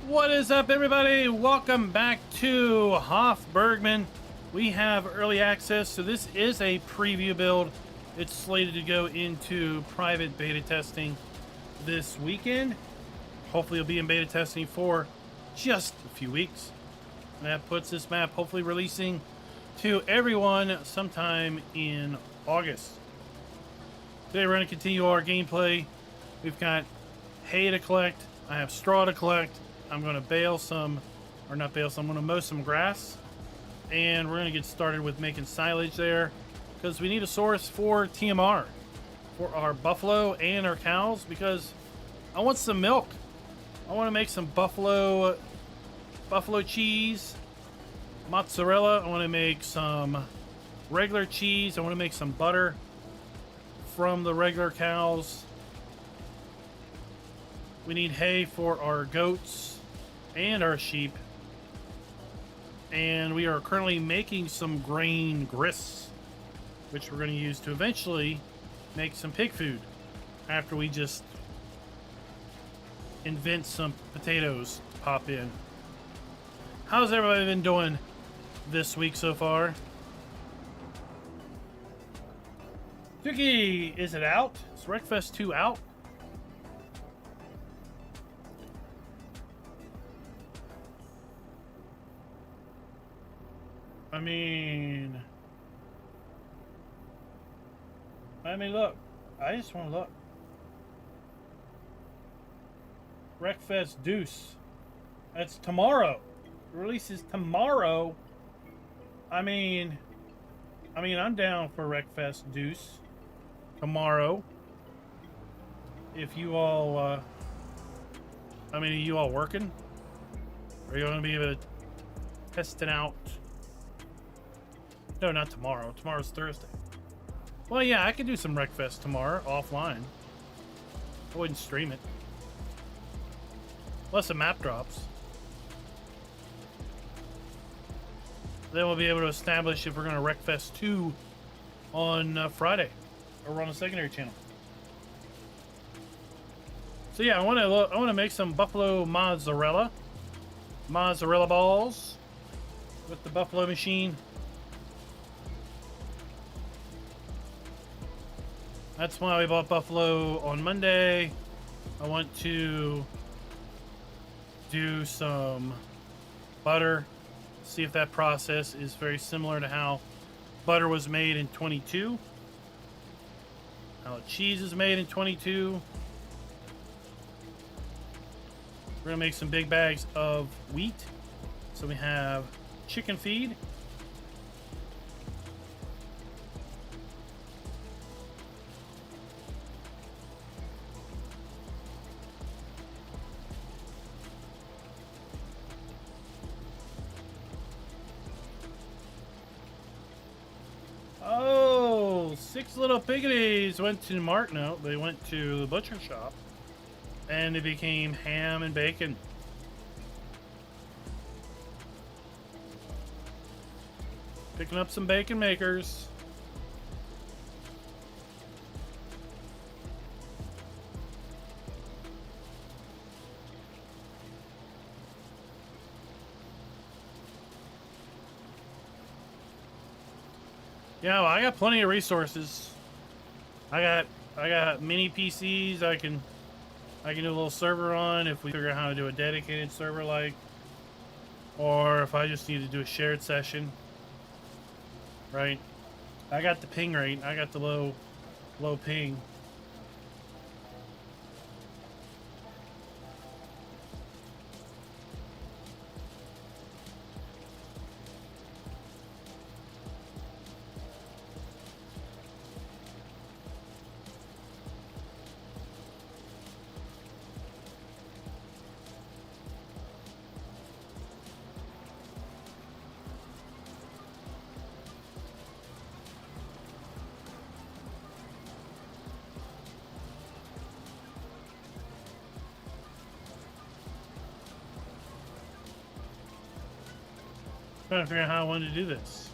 What is up, everybody? Welcome back to Hof Bergmann. We have early access, so this is a preview build. It's slated to go into private beta testing this weekend. Hopefully, it'll be in beta testing for just a few weeks. And that puts this map hopefully releasing to everyone sometime in August. Today, we're going to continue our gameplay. We've got hay to collect. I have straw to collect. I'm going to bale some, or not bale some, I'm going to mow some grass. And we're going to get started with making silage there, because we need a source for TMR, for our buffalo and our cows, because I want some milk. I want to make some buffalo cheese, mozzarella. I want to make some regular cheese. I want to make some butter from the regular cows. We need hay for our goats and our sheep. And we are currently making some grain grist, which we're going to use to eventually make some pig food after we just invent some potatoes to pop in. How's everybody been doing this week so far? Vicky, is it out? Is Wreckfest 2 out? I mean, look. I just want to look. Wreckfest Deuce. That's tomorrow. The release is tomorrow. I mean, I'm down for Wreckfest Deuce tomorrow. If you all, are you all working? Are you going to be able to test it out? No, not tomorrow. Tomorrow's Thursday. Well, yeah, I could do some Wreckfest tomorrow offline. I wouldn't stream it. Unless the map drops. Then we'll be able to establish if we're going to Wreckfest 2 on Friday. Or on a secondary channel. So yeah, I want to make some buffalo mozzarella. Mozzarella balls. With the buffalo machine. That's why we bought buffalo on Monday. I want to do some butter. See if that process is very similar to how butter was made in 22. How cheese is made in 22. We're going to make some big bags of wheat. So we have chicken feed. Oh, 6 little piggies went to No, they went to the butcher shop. And they became ham and bacon. Picking up some bacon makers. Yeah, well, I got plenty of resources. I got mini PCs I can do a little server on if we figure out how to do a dedicated server, like, or if I just need to do a shared session. Right? I got the ping rate. I got the low ping. Trying to figure out how I wanted to do this.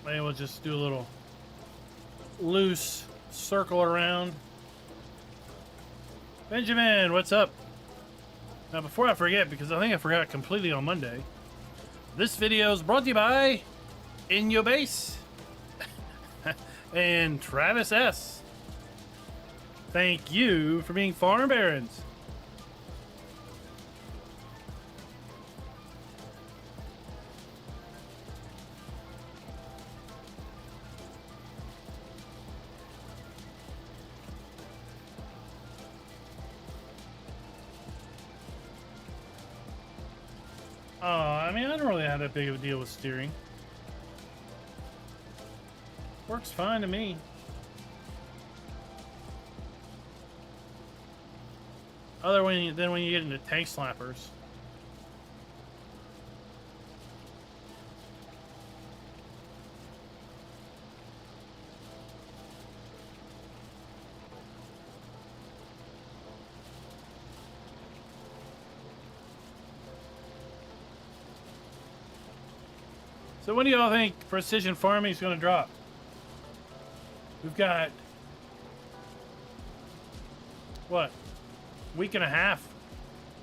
Maybe we'll just do a little loose circle around. Benjamin, what's up? Now, before I forget, because I think I forgot completely on Monday, this video is brought to you by In Your Base and Travis S. Thank you for being farm barons. Oh, I mean, I don't really have that big of a deal with steering. Works fine to me. Other than when you get into tank slappers. So when do y'all think precision farming is going to drop? We've got, what, week and a half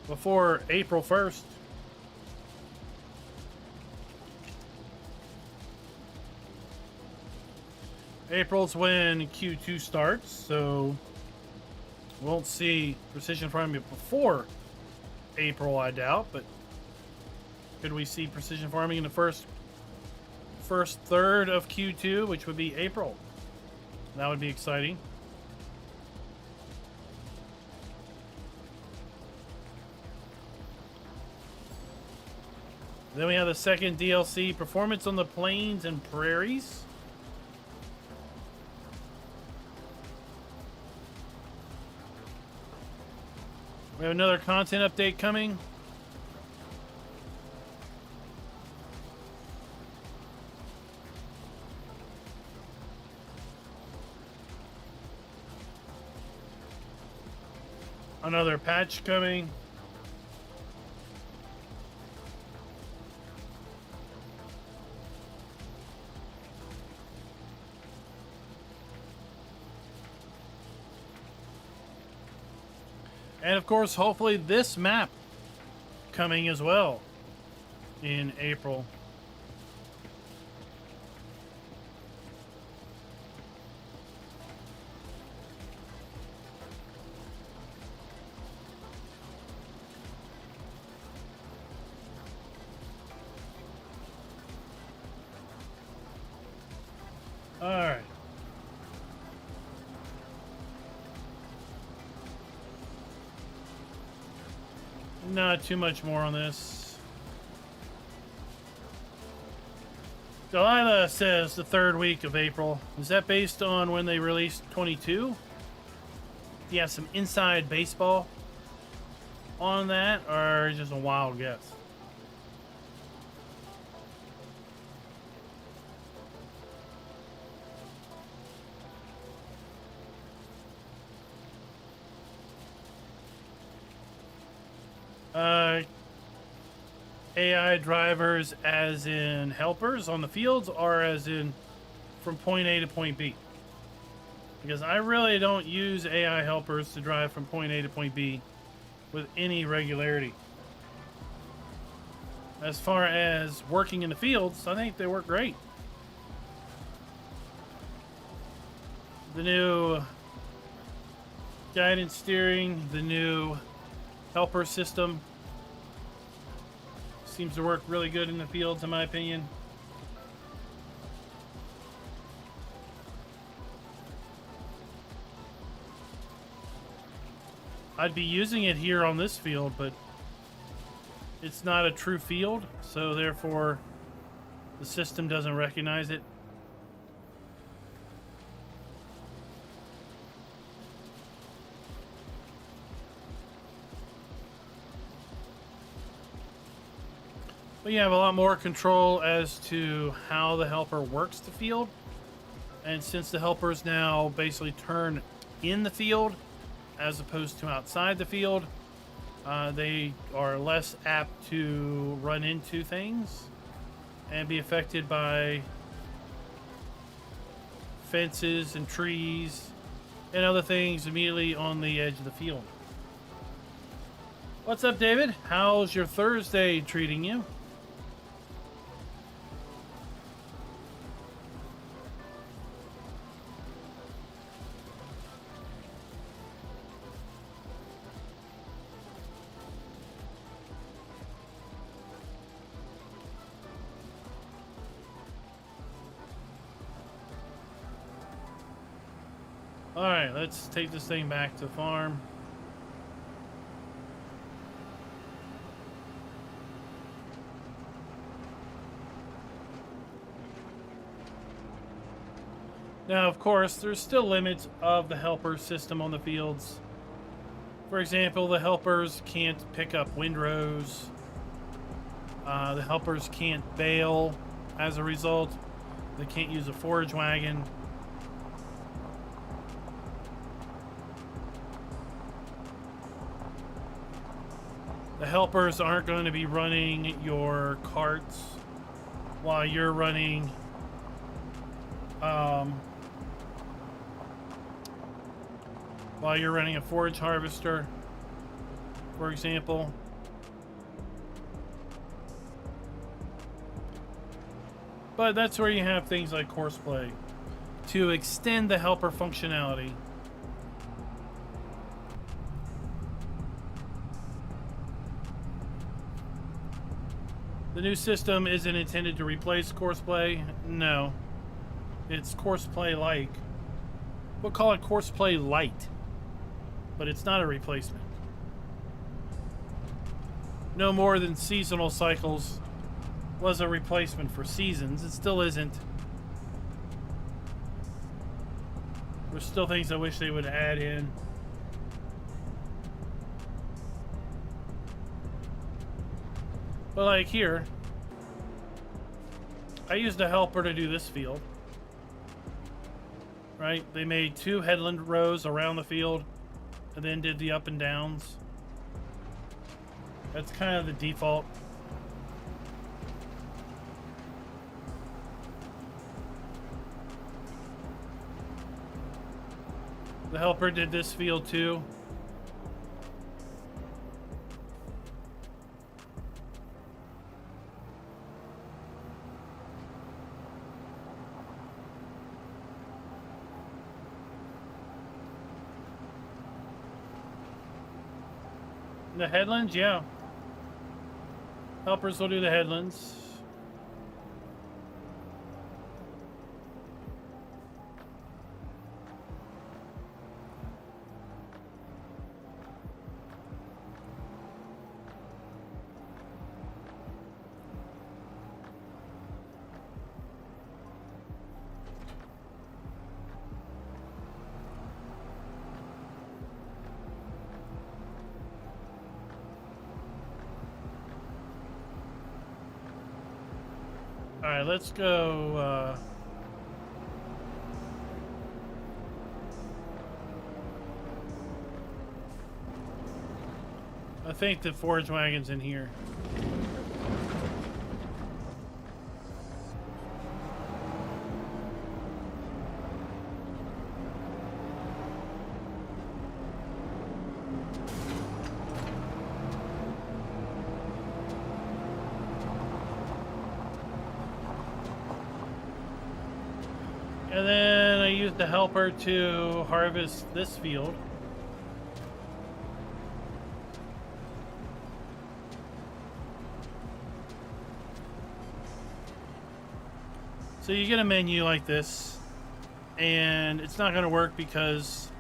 before April 1st. April's when Q2 starts, so won't see precision farming before April, I doubt, but could we see precision farming in the first third of Q2, which would be April? That would be exciting. Then we have the second DLC, Performance on the Plains and Prairies. We have another content update coming. Another patch coming. And of course, hopefully this map coming as well in April. All right. Not too much more on this. Delilah says the third week of April. Is that based on when they released 22? Do you have some inside baseball on that, or just a wild guess? AI drivers as in helpers on the fields, or as in from point A to point B? Because I really don't use AI helpers to drive from point A to point B with any regularity. As far as working in the fields, I think they work great. The new guidance steering, the new helper system seems to work really good in the fields, in my opinion. I'd be using it here on this field, but it's not a true field, so therefore the system doesn't recognize it. But you have a lot more control as to how the helper works the field. And since the helpers now basically turn in the field as opposed to outside the field, they are less apt to run into things and be affected by fences and trees and other things immediately on the edge of the field. What's up, David? How's your Thursday treating you? All right, let's take this thing back to the farm. Now, of course, there's still limits of the helper system on the fields. For example, the helpers can't pick up windrows. The helpers can't bale as a result. They can't use a forage wagon. The helpers aren't going to be running your carts while you're running a forage harvester, for example. But that's where you have things like courseplay to extend the helper functionality. The new system isn't intended to replace courseplay. No. It's courseplay-like. We'll call it courseplay light. But it's not a replacement. No more than seasonal cycles was a replacement for seasons. It still isn't. There's still things I wish they would add in. But like here, I used a helper to do this field. Right? They made 2 headland rows around the field and then did the up and downs. That's kind of the default. The helper did this field too. The headlands, yeah. Helpers will do the headlands. Alright, let's go, I think the forage wagon's in here. And then I used the helper to harvest this field. So you get a menu like this, and it's not going to work because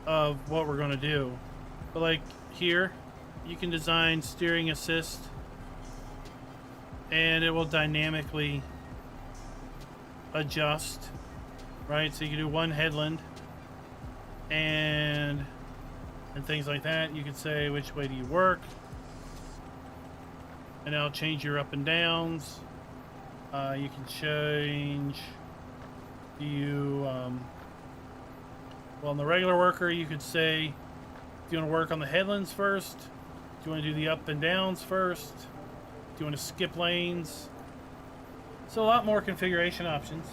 of what we're going to do. But like here, you can design steering assist, and it will dynamically adjust, right? So you can do one headland and things like that. You can say which way do you work, and it'll change your up and downs. You can change, do you well, on the regular worker you could say, do you want to work on the headlands first? Do you want to do the up and downs first? Do you want to skip lanes? So a lot more configuration options.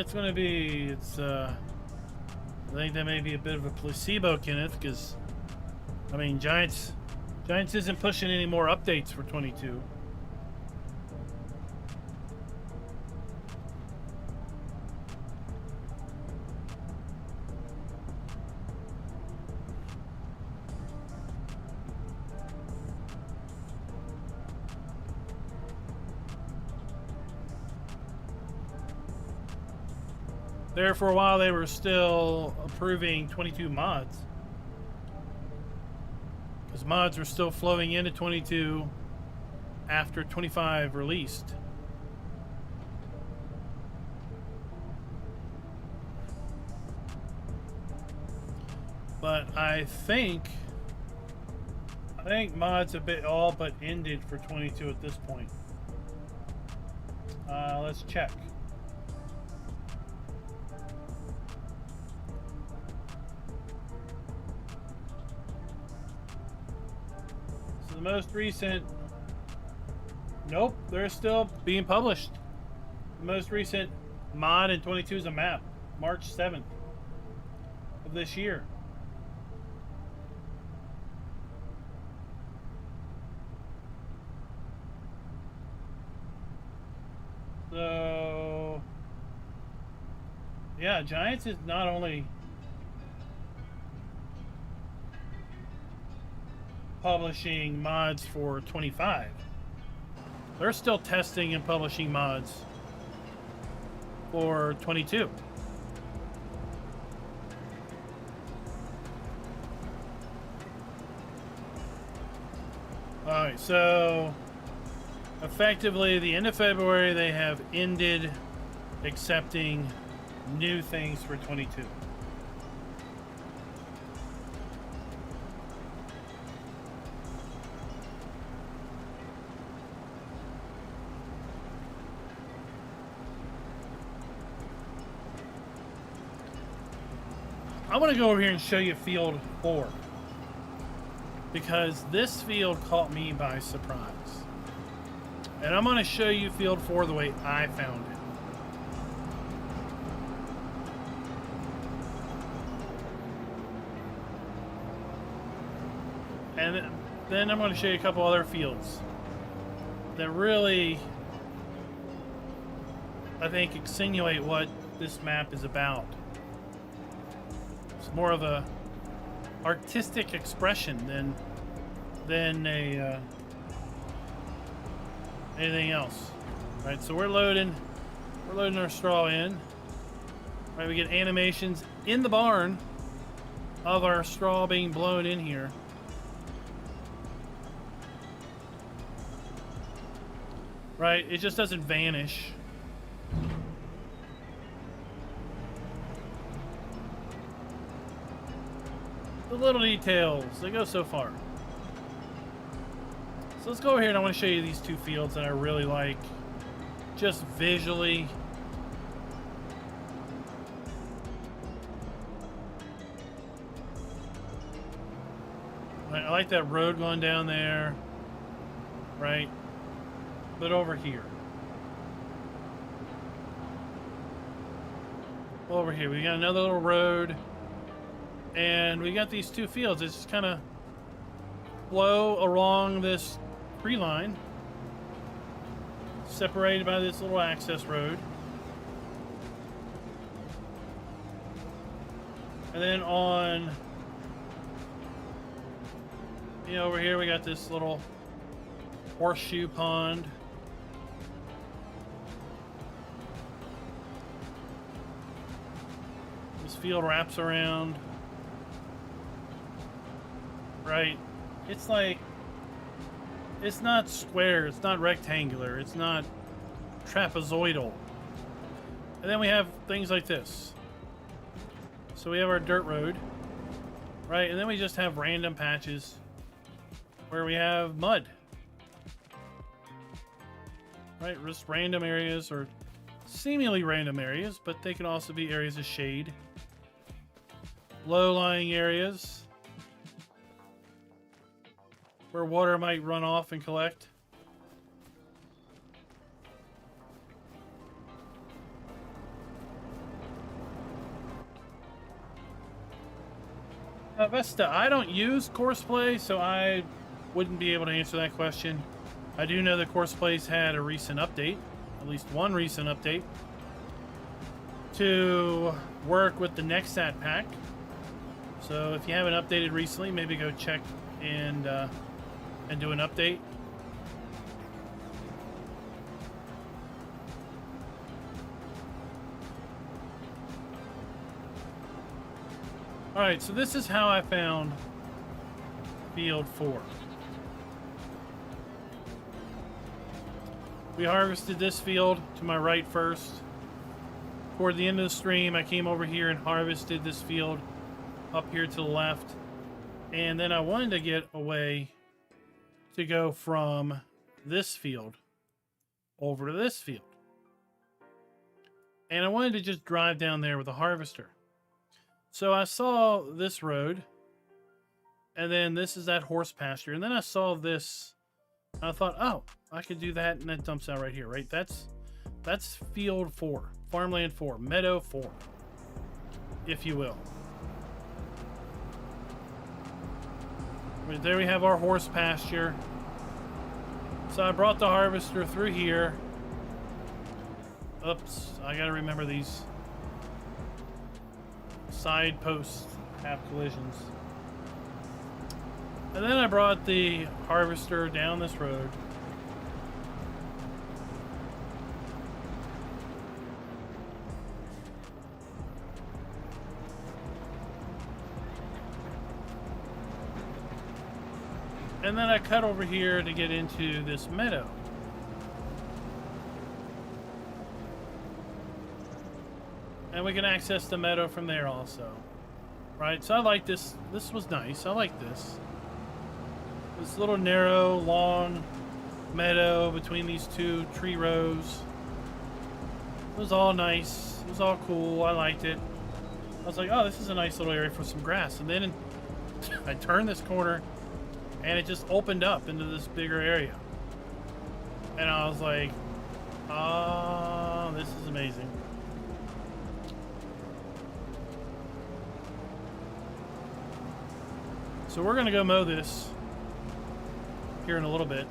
it's gonna be. I think that may be a bit of a placebo, Kenneth, because I mean, Giants isn't pushing any more updates for 22. There for a while they were still approving 22 mods. Because mods were still flowing into 22 after 25 released. But I think mods have been all but ended for 22 at this point. Let's check. So the most recent, nope, they're still being published. The most recent mod in 22 is a map, March 7th of this year. So, yeah, Giants is not only publishing mods for 25, they're still testing and publishing mods for 22. Alright, so effectively, the end of February, they have ended accepting new things for 22. I want to go over here and show you field 4, because this field caught me by surprise. And I'm going to show you field 4 the way I found it. And then I'm going to show you a couple other fields that really, I think, insinuate what this map is about. It's more of a artistic expression than a anything else. Right, so we're loading our straw in. Right, we get animations in the barn of our straw being blown in here. Right, it just doesn't vanish. The little details, they go so far. So let's go over here and I want to show you these two fields that I really like, just visually. I like that road going down there, right? But over here. Over here, we got another little road. And we got these two fields. It's just kind of flow along this tree line, separated by this little access road. And then on, over here we got this little horseshoe pond. This field wraps around. Right? It's like, it's not square, it's not rectangular, it's not trapezoidal. And then we have things like this. So we have our dirt road, right? And then we just have random patches where we have mud. Right? Just random areas, or seemingly random areas, but they can also be areas of shade. Low-lying areas where water might run off and collect. Vesta, I don't use Courseplay, so I wouldn't be able to answer that question. I do know that Courseplay's had a recent update, at least one recent update, to work with the Nexat pack. So if you haven't updated recently, maybe go check and do an update. All right, so this is how I found field 4. We harvested this field to my right first. Toward the end of the stream, I came over here and harvested this field up here to the left. And then I wanted to get a way to go from this field over to this field. And I wanted to just drive down there with a harvester. So I saw this road, and then this is that horse pasture, and then I saw this, and I thought, oh, I could do that, and that dumps out right here, right? That's field 4, farmland 4, meadow 4, if you will. Right there we have our horse pasture. So I brought the harvester through here. Oops, I gotta remember these side posts have collisions. And then I brought the harvester down this road. And then I cut over here to get into this meadow. And we can access the meadow from there also. Right, so I like this. This was nice. I like this. This little narrow, long meadow between these two tree rows. It was all nice. It was all cool. I liked it. I was like, oh, this is a nice little area for some grass. And then I turned this corner and it just opened up into this bigger area. And I was like, oh, this is amazing. So we're going to go mow this here in a little bit.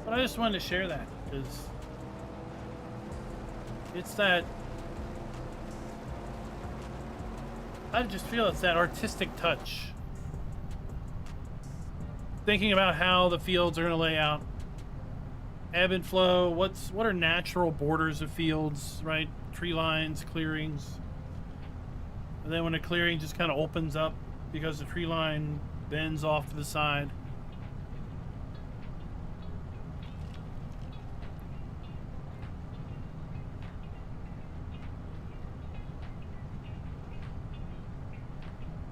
But I just wanted to share that because it's that, I just feel it's that artistic touch. Thinking about how the fields are going to lay out. Ebb and flow, what are natural borders of fields, right? Tree lines, clearings. And then when a clearing just kind of opens up, because the tree line bends off to the side.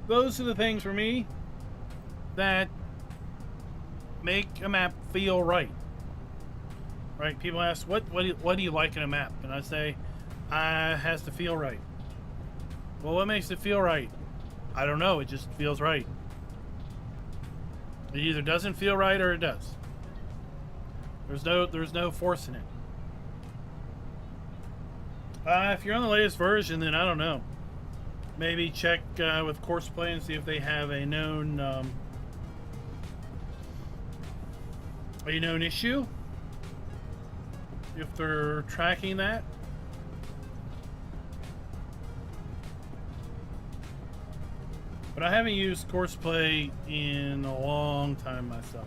Those are the things for me that make a map feel right. Right? People ask, what do you like in a map? And I say, it has to feel right. Well, what makes it feel right? I don't know. It just feels right. It either doesn't feel right or it does. There's no forcing it. If you're on the latest version, then I don't know. Maybe check with Courseplay and see if they have a known issue. If they're tracking that. But I haven't used Courseplay in a long time myself.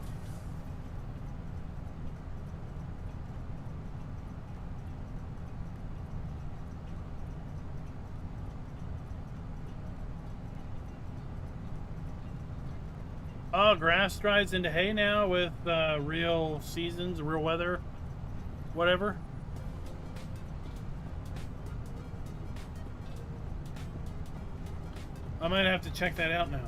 Oh, grass dries into hay now with real seasons, real weather, whatever. I might have to check that out now.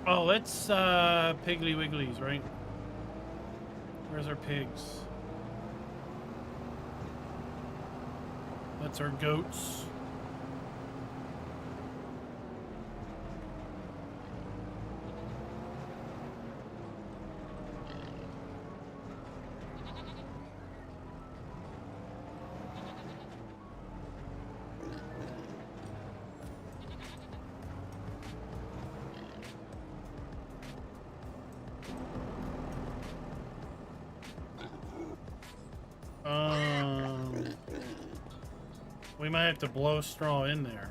Oh, let's Piggly Wigglies, right? Where's our pigs? That's our goats. We might have to blow straw in there.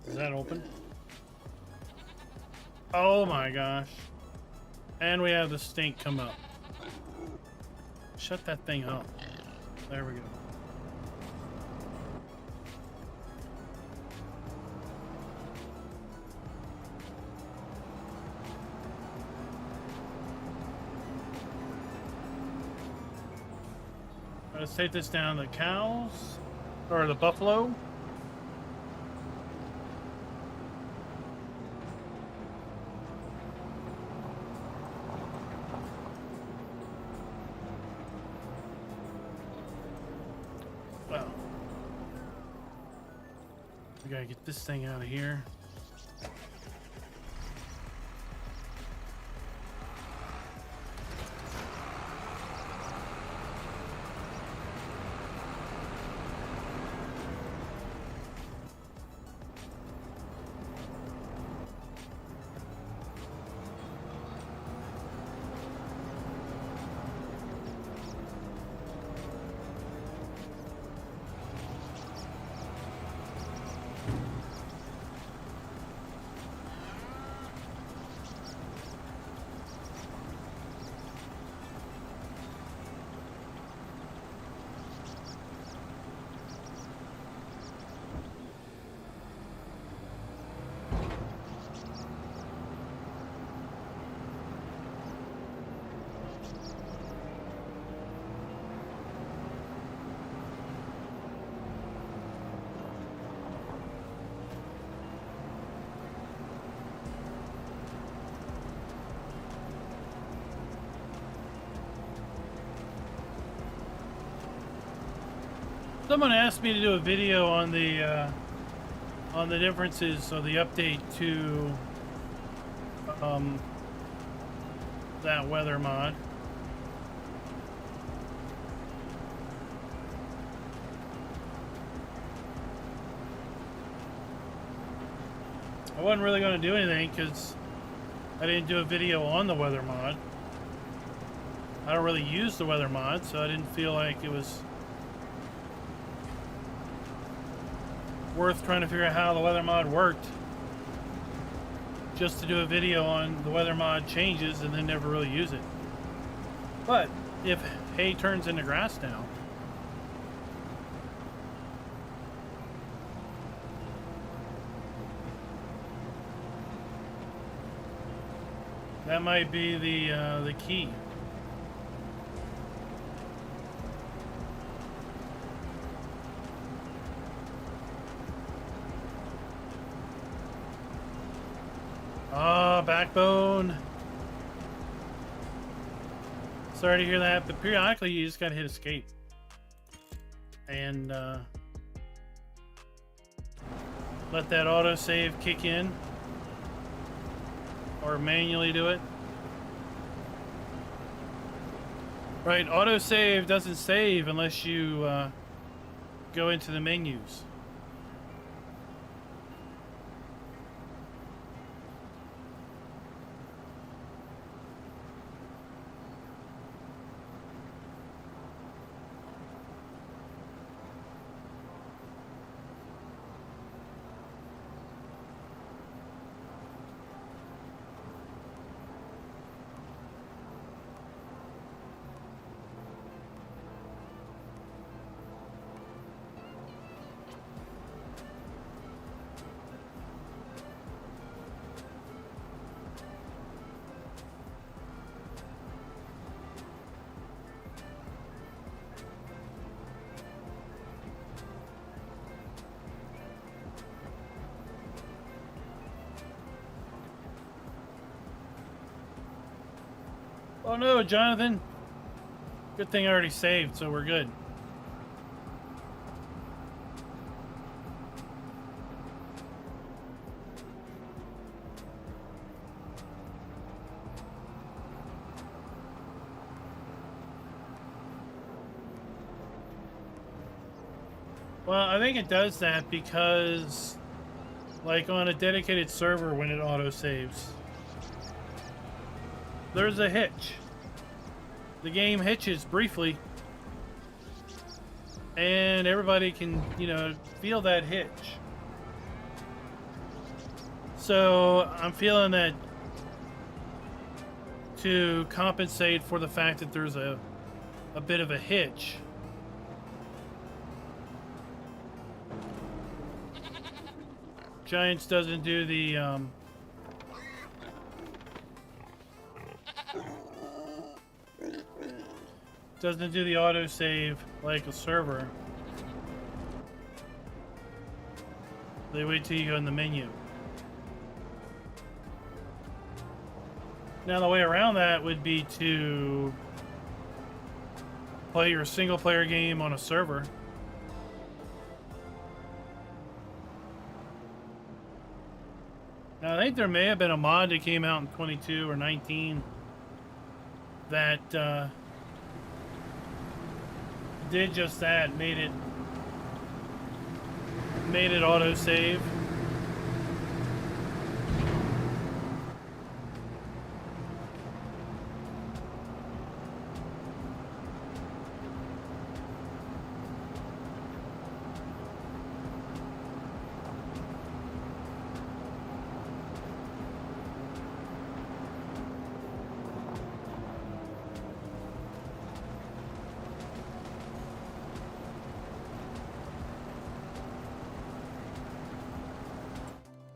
Is that open? Oh my gosh. And we have the stink come up. Shut that thing up. There we go. Let's take this down to the cows, or the buffalo. Well, we gotta get this thing out of here. Someone asked me to do a video on the differences of the update to that weather mod. I wasn't really going to do anything because I didn't do a video on the weather mod. I don't really use the weather mod, so I didn't feel like it was worth trying to figure out how the weather mod worked just to do a video on the weather mod changes and then never really use it. But if hay turns into grass now, that might be the key. Backbone. Sorry to hear that, but periodically you just gotta hit escape and let that autosave kick in, or manually do it. Right, autosave doesn't save unless you go into the menus. Oh no, Jonathan. Good thing I already saved, so we're good. Well, I think it does that because, like, on a dedicated server when it auto-saves, there's a hitch. The game hitches briefly, and everybody can, you know, feel that hitch. So I'm feeling that to compensate for the fact that there's a bit of a hitch, Giants doesn't do the autosave like a server. They wait till you go in the menu. Now the way around that would be to play your single player game on a server. Now, I think there may have been a mod that came out in 22 or 19 that did just that, made it auto-save.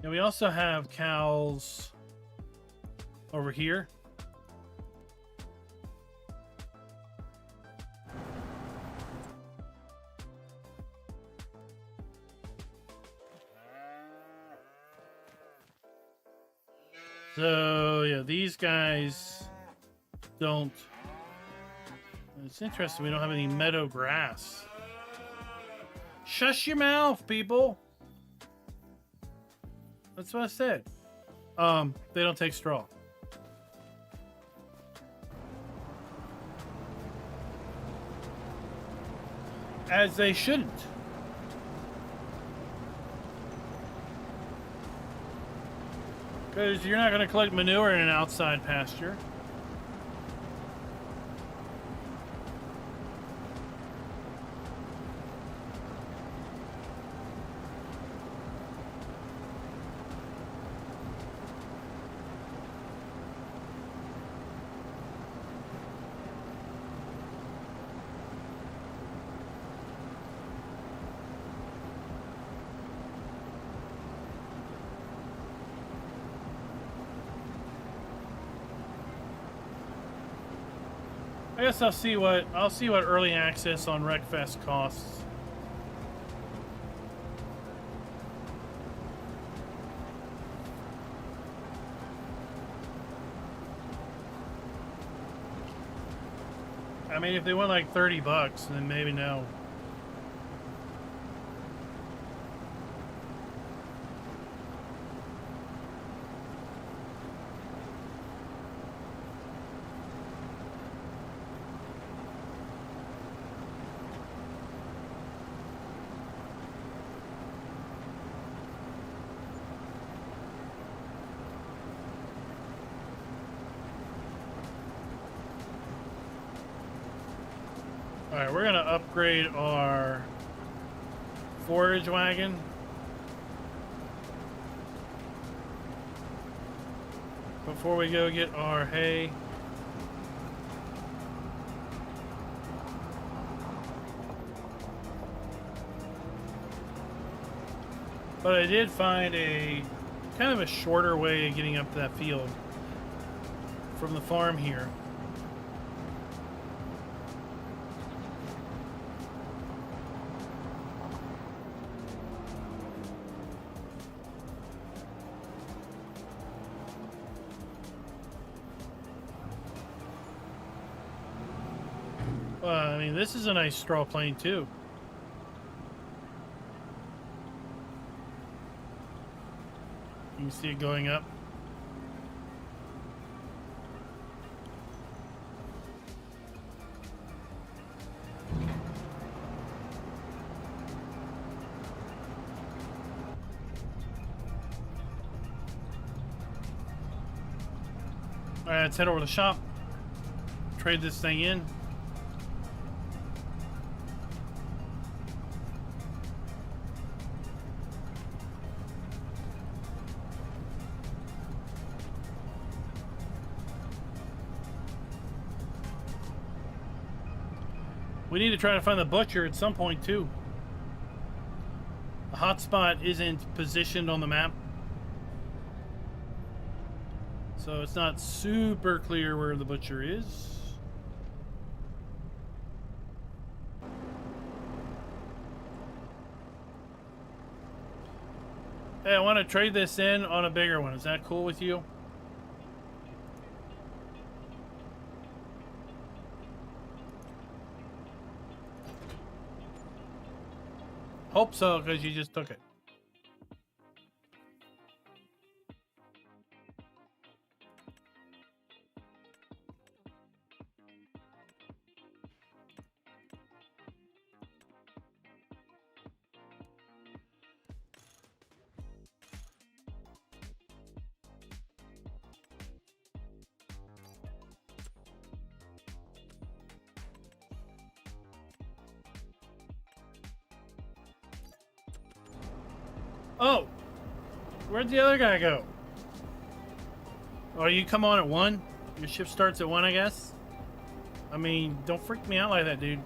And we also have cows over here. So, yeah, these guys don't. It's interesting, we don't have any meadow grass. Shush your mouth, people. That's what I said. They don't take straw. As they shouldn't. Because you're not going to collect manure in an outside pasture. I guess I'll see what early access on Wreckfest costs. I mean, if they want like $30, then maybe no. Alright, we're gonna upgrade our forage wagon. Before we go get our hay. But I did find a kind of a shorter way of getting up to that field from the farm here. I mean, this is a nice straw plane too. You can see it going up. All right, let's head over to the shop. Trade this thing in. We need to try to find the butcher at some point too. The hotspot isn't positioned on the map, so it's not super clear where the butcher is. Hey, I want to trade this in on a bigger one. Is that cool with you? Hope so, because you just took it. Oh, where'd the other guy go? Oh, you come on at 1? Your shift starts at 1, I guess? I mean, don't freak me out like that, dude.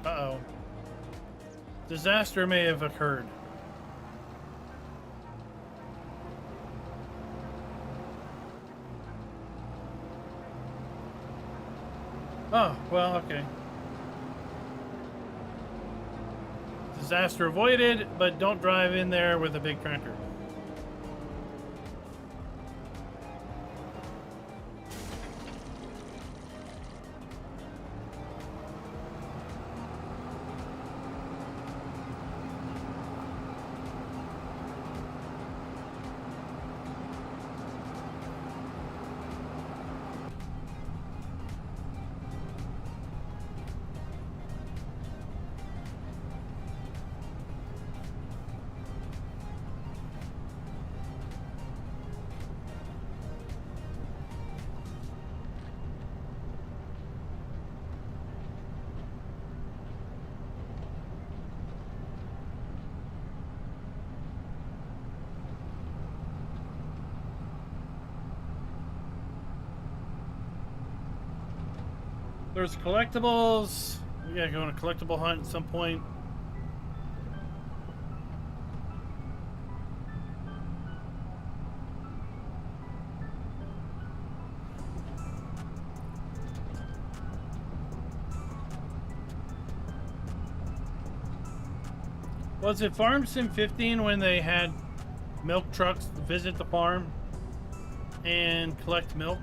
Uh-oh. Disaster may have occurred. Oh, well, okay. Disaster avoided, but don't drive in there with a big tractor. There's collectibles. We gotta go on a collectible hunt at some point. Was it Farm Sim 15 when they had milk trucks visit the farm and collect milk?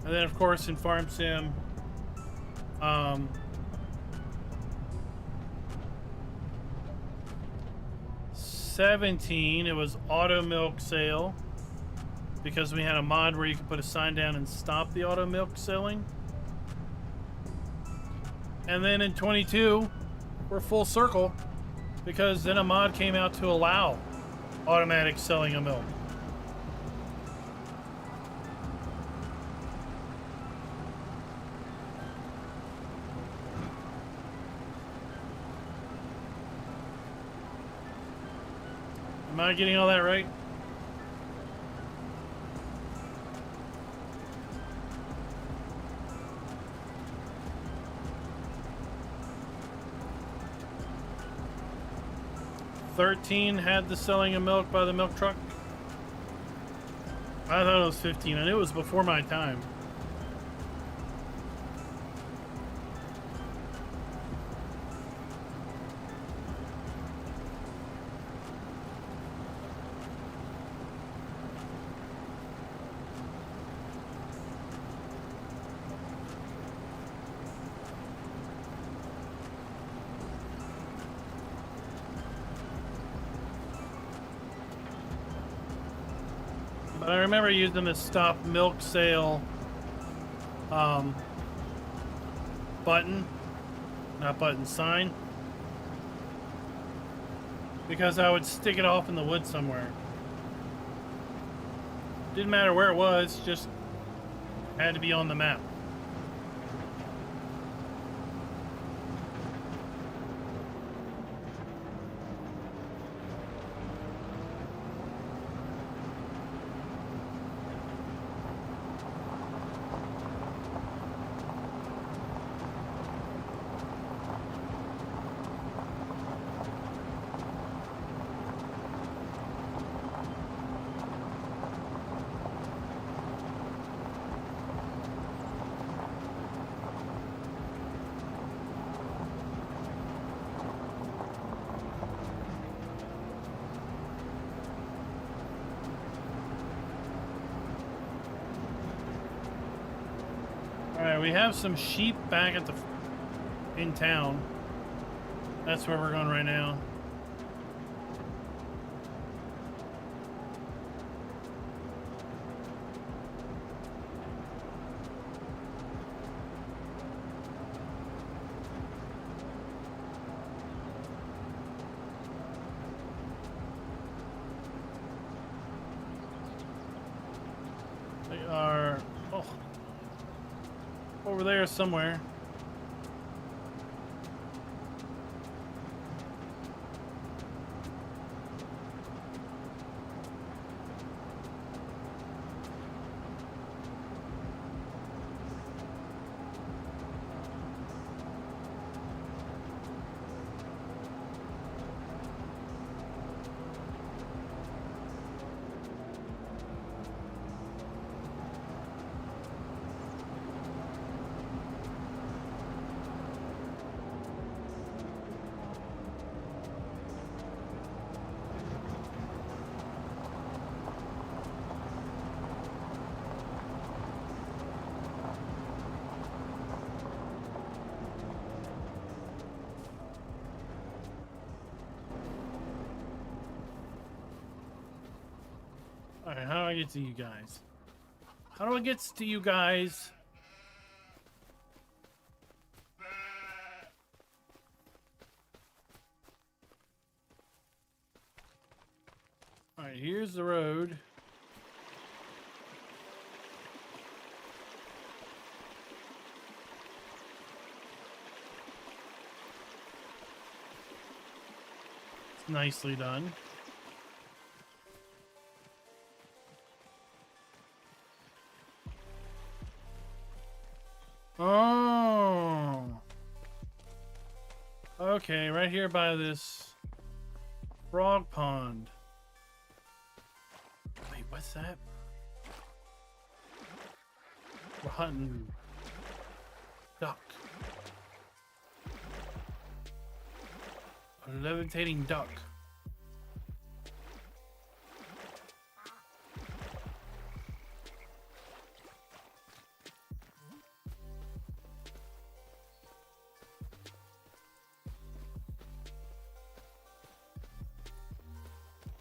And then, of course, in Farm Sim, 17, it was auto milk sale, because we had a mod where you could put a sign down and stop the auto milk selling. And then in 22, we're full circle, because then a mod came out to allow automatic selling of milk. Am I getting all that right? $13 had the selling of milk by the milk truck. I thought it was 15. I knew it was before my time. But I remember using the stop milk sale button, not button, sign, because I would stick it off in the woods somewhere. Didn't matter where it was, just had to be on the map. Alright, we have some sheep back at in town. That's where we're going right now. They are... oh. Over there somewhere. Alright, how do I get to you guys? How do I get to you guys? Alright, here's the road. It's nicely done. Oh. Okay, right here by this frog pond. Wait, what's that? We're hunting duck. A levitating duck.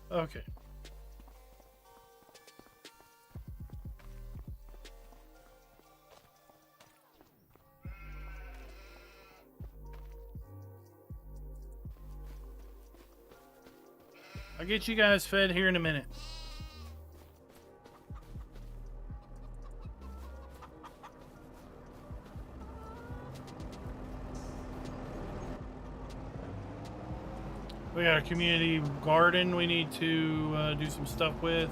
Okay. I'll get you guys fed here in a minute. We got a community garden we need to do some stuff with.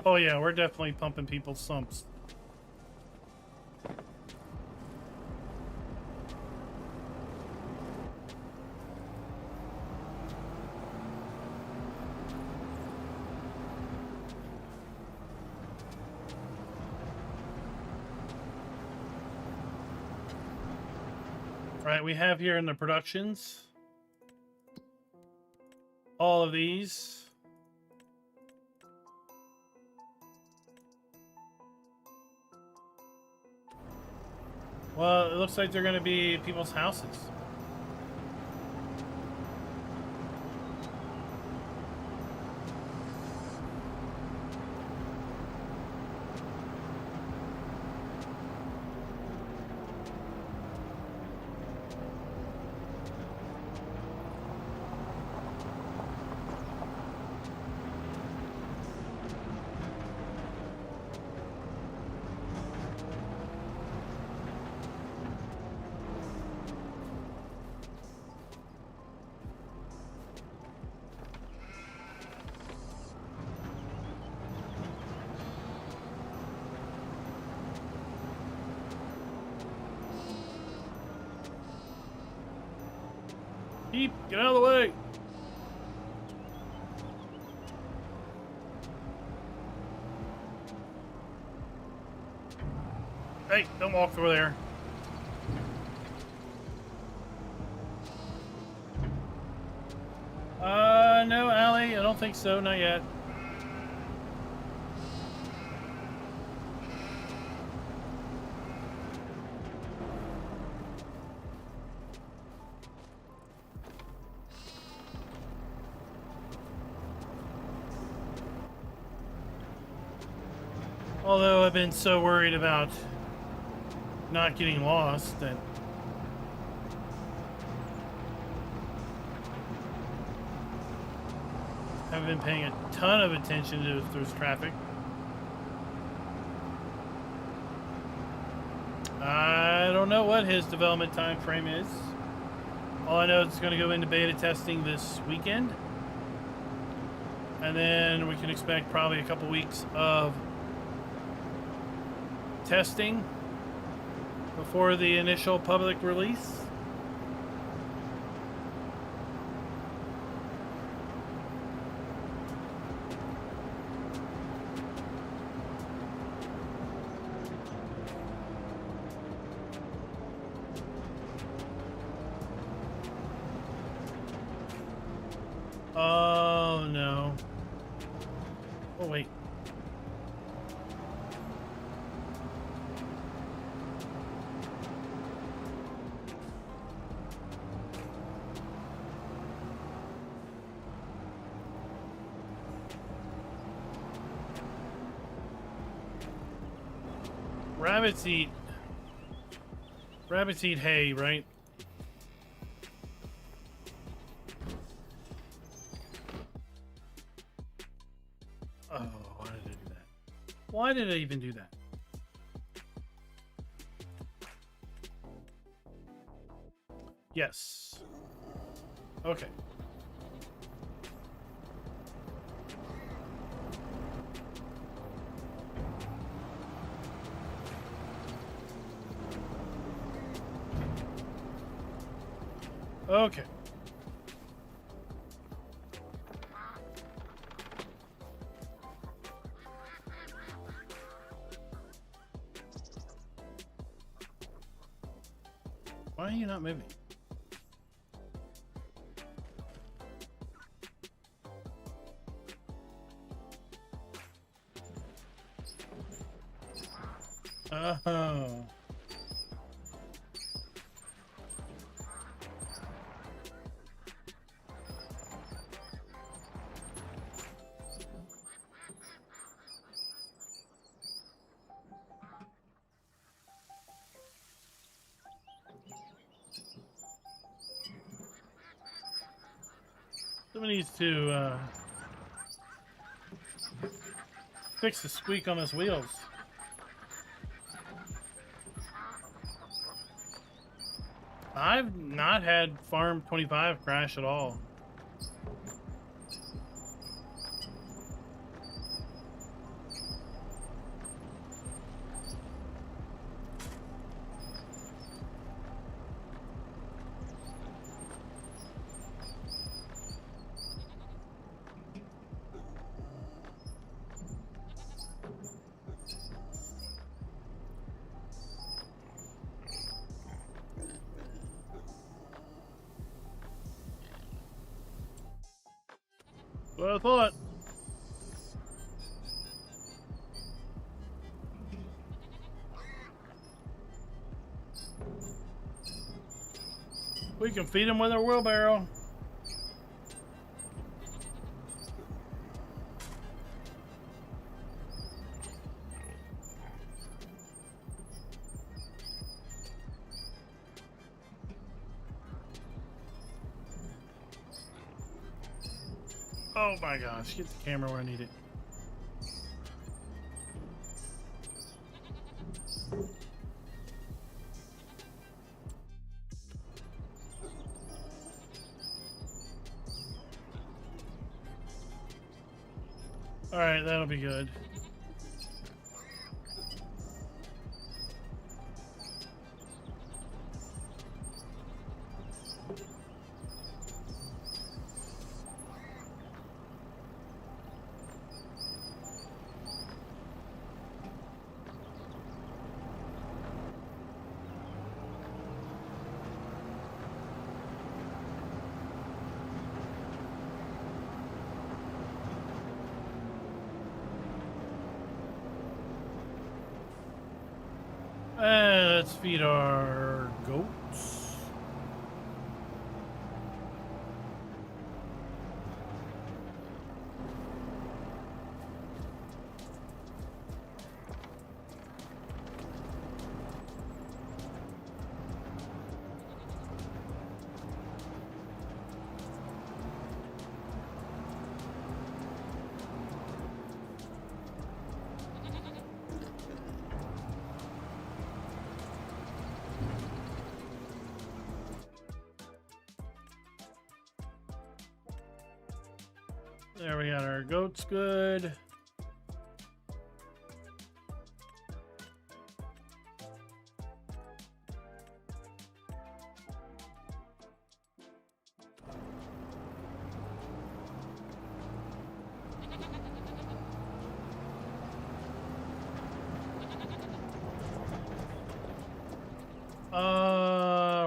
Oh yeah, we're definitely pumping people's sumps. Right, we have here in the productions all of these. Well, it looks like they're going to be people's houses. Keep, get out of the way. Hey, don't walk through there. No, Allie, I don't think so, not yet. Although I've been so worried about not getting lost that I haven't been paying a ton of attention to if there's traffic. I don't know what his development time frame is. All I know is it's going to go into beta testing this weekend. And then we can expect probably a couple weeks of testing before the initial public release. Oh no. Oh wait. Rabbits eat hay, right? Oh, why did I do that? Why did I even do that? Yes. Okay. Okay. Why are you not moving? Oh. Someone needs to fix the squeak on his wheels. I've not had Farm 25 crash at all. What I thought. We can feed them with our wheelbarrow. Oh my gosh, get the camera where I need it. All right, that'll be good. Let's feed our goats. There we got our goats good.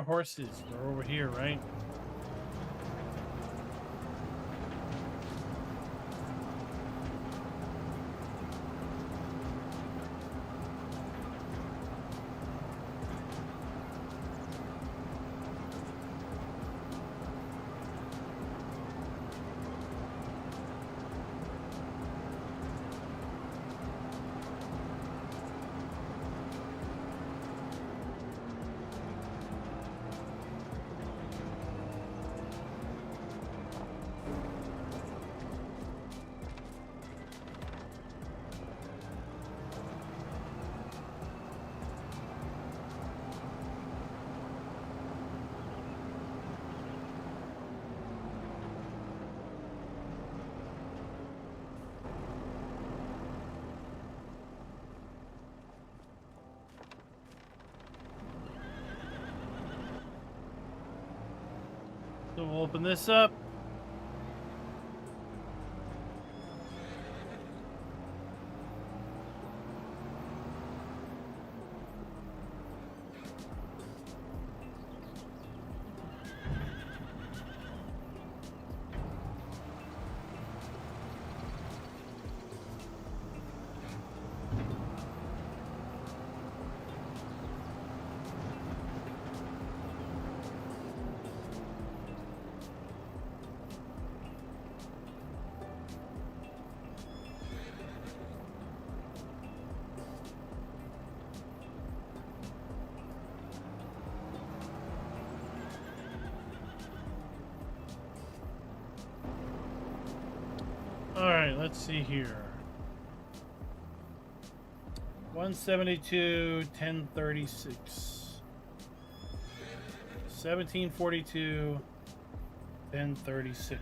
Horses. They're over here, right? So we'll open this up. All right, let's see here. 172, 1036. 1742, 1036.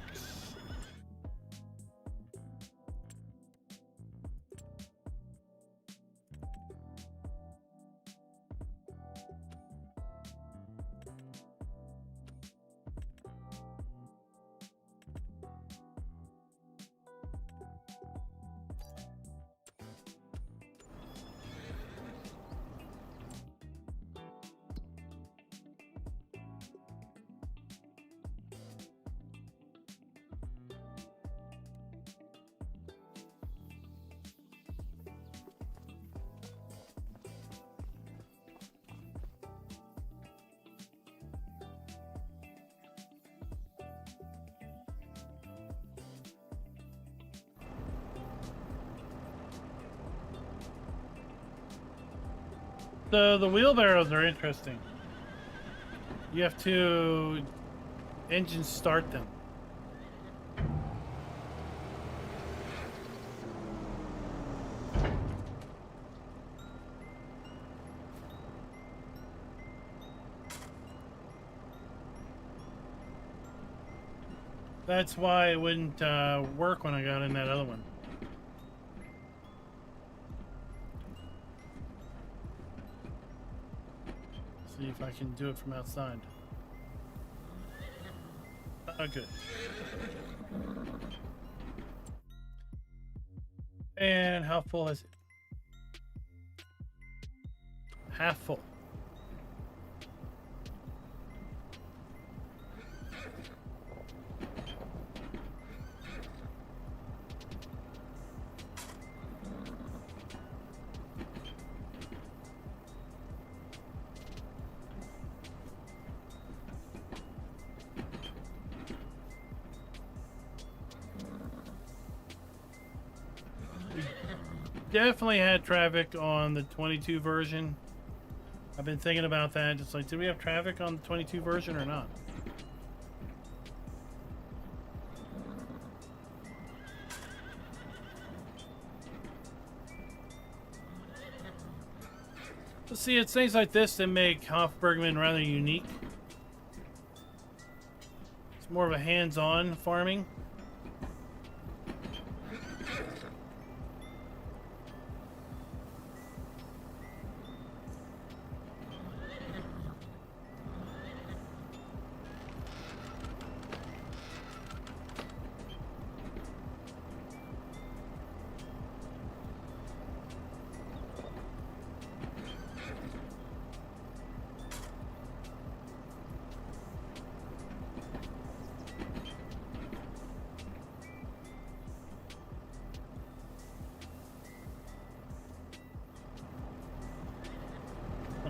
The wheelbarrows are interesting. You have to engine start them. That's why it wouldn't work when I got in that other one. See if I can do it from outside. Oh, good. And how full is it? Half full. Definitely had traffic on the 22 version. I've been thinking about that. Just like, did we have traffic on the 22 version or not? Let's see, it's things like this that make Hof Bergmann rather unique. It's more of a hands-on farming.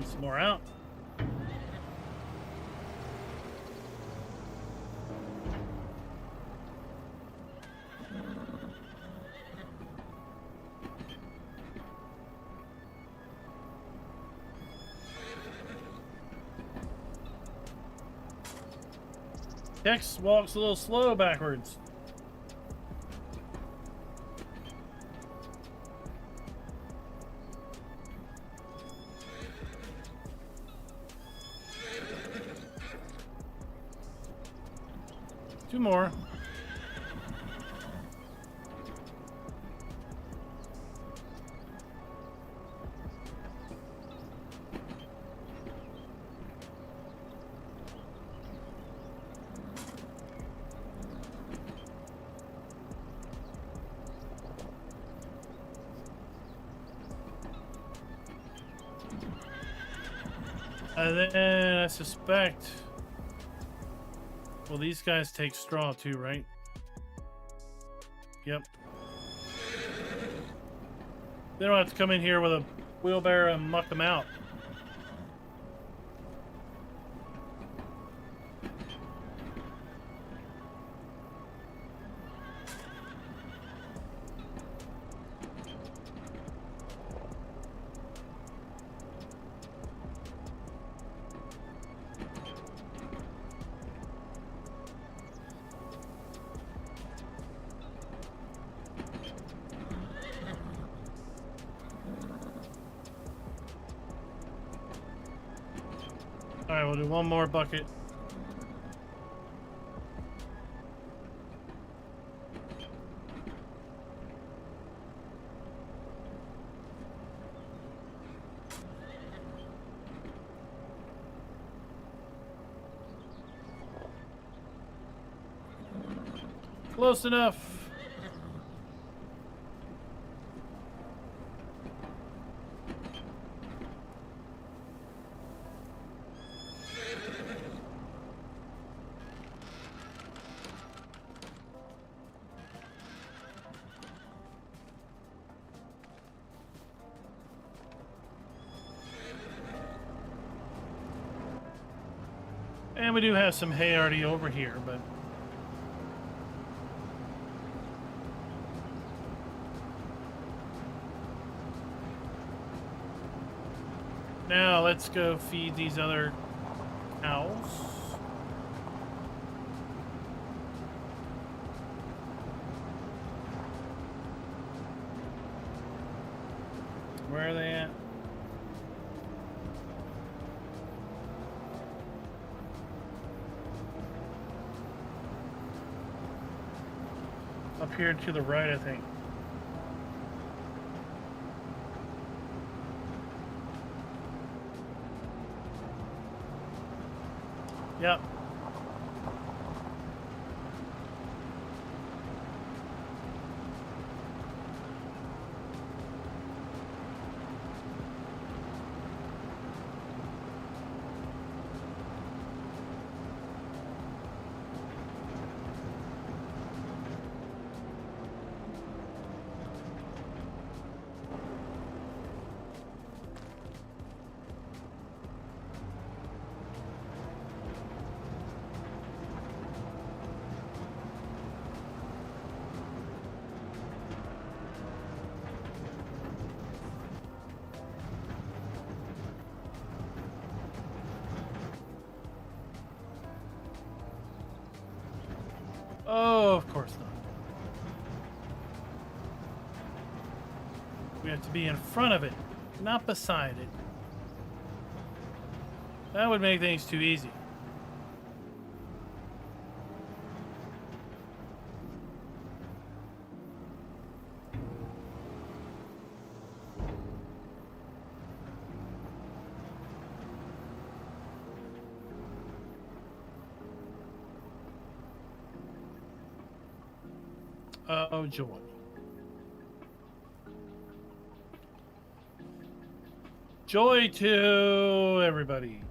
Some more out. Tex walks a little slow backwards. Two more. And then I suspect, well, these guys take straw too, right? Yep. They don't have to come in here with a wheelbarrow and muck them out. All right, we'll do one more bucket. Close enough. And we do have some hay already over here, but Now let's go feed these other cows. Where are they at? Up here to the right, I think. Yep. Oh, of course not. We have to be in front of it, not beside it. That would make things too easy. Oh, joy. Joy to everybody.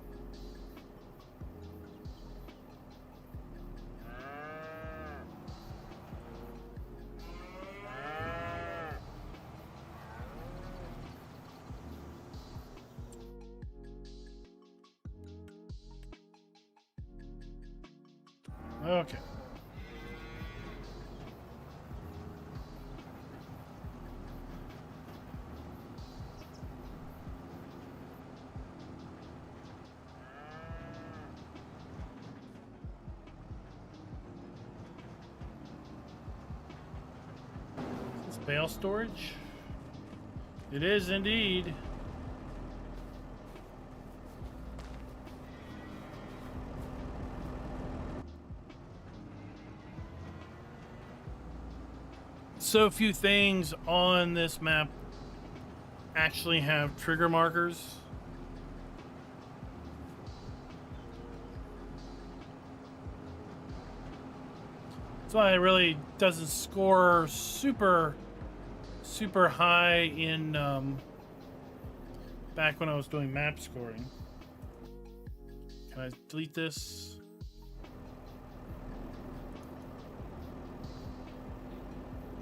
Okay. Is this bale storage? It is indeed. So few things on this map actually have trigger markers. That's why it really doesn't score super high in back when I was doing map scoring. Can I delete this?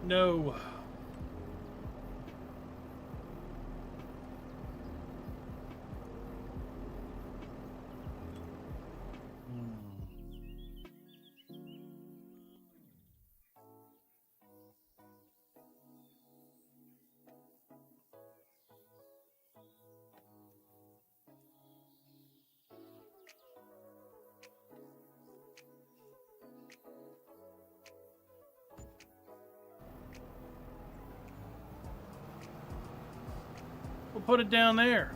No. We'll put it down there.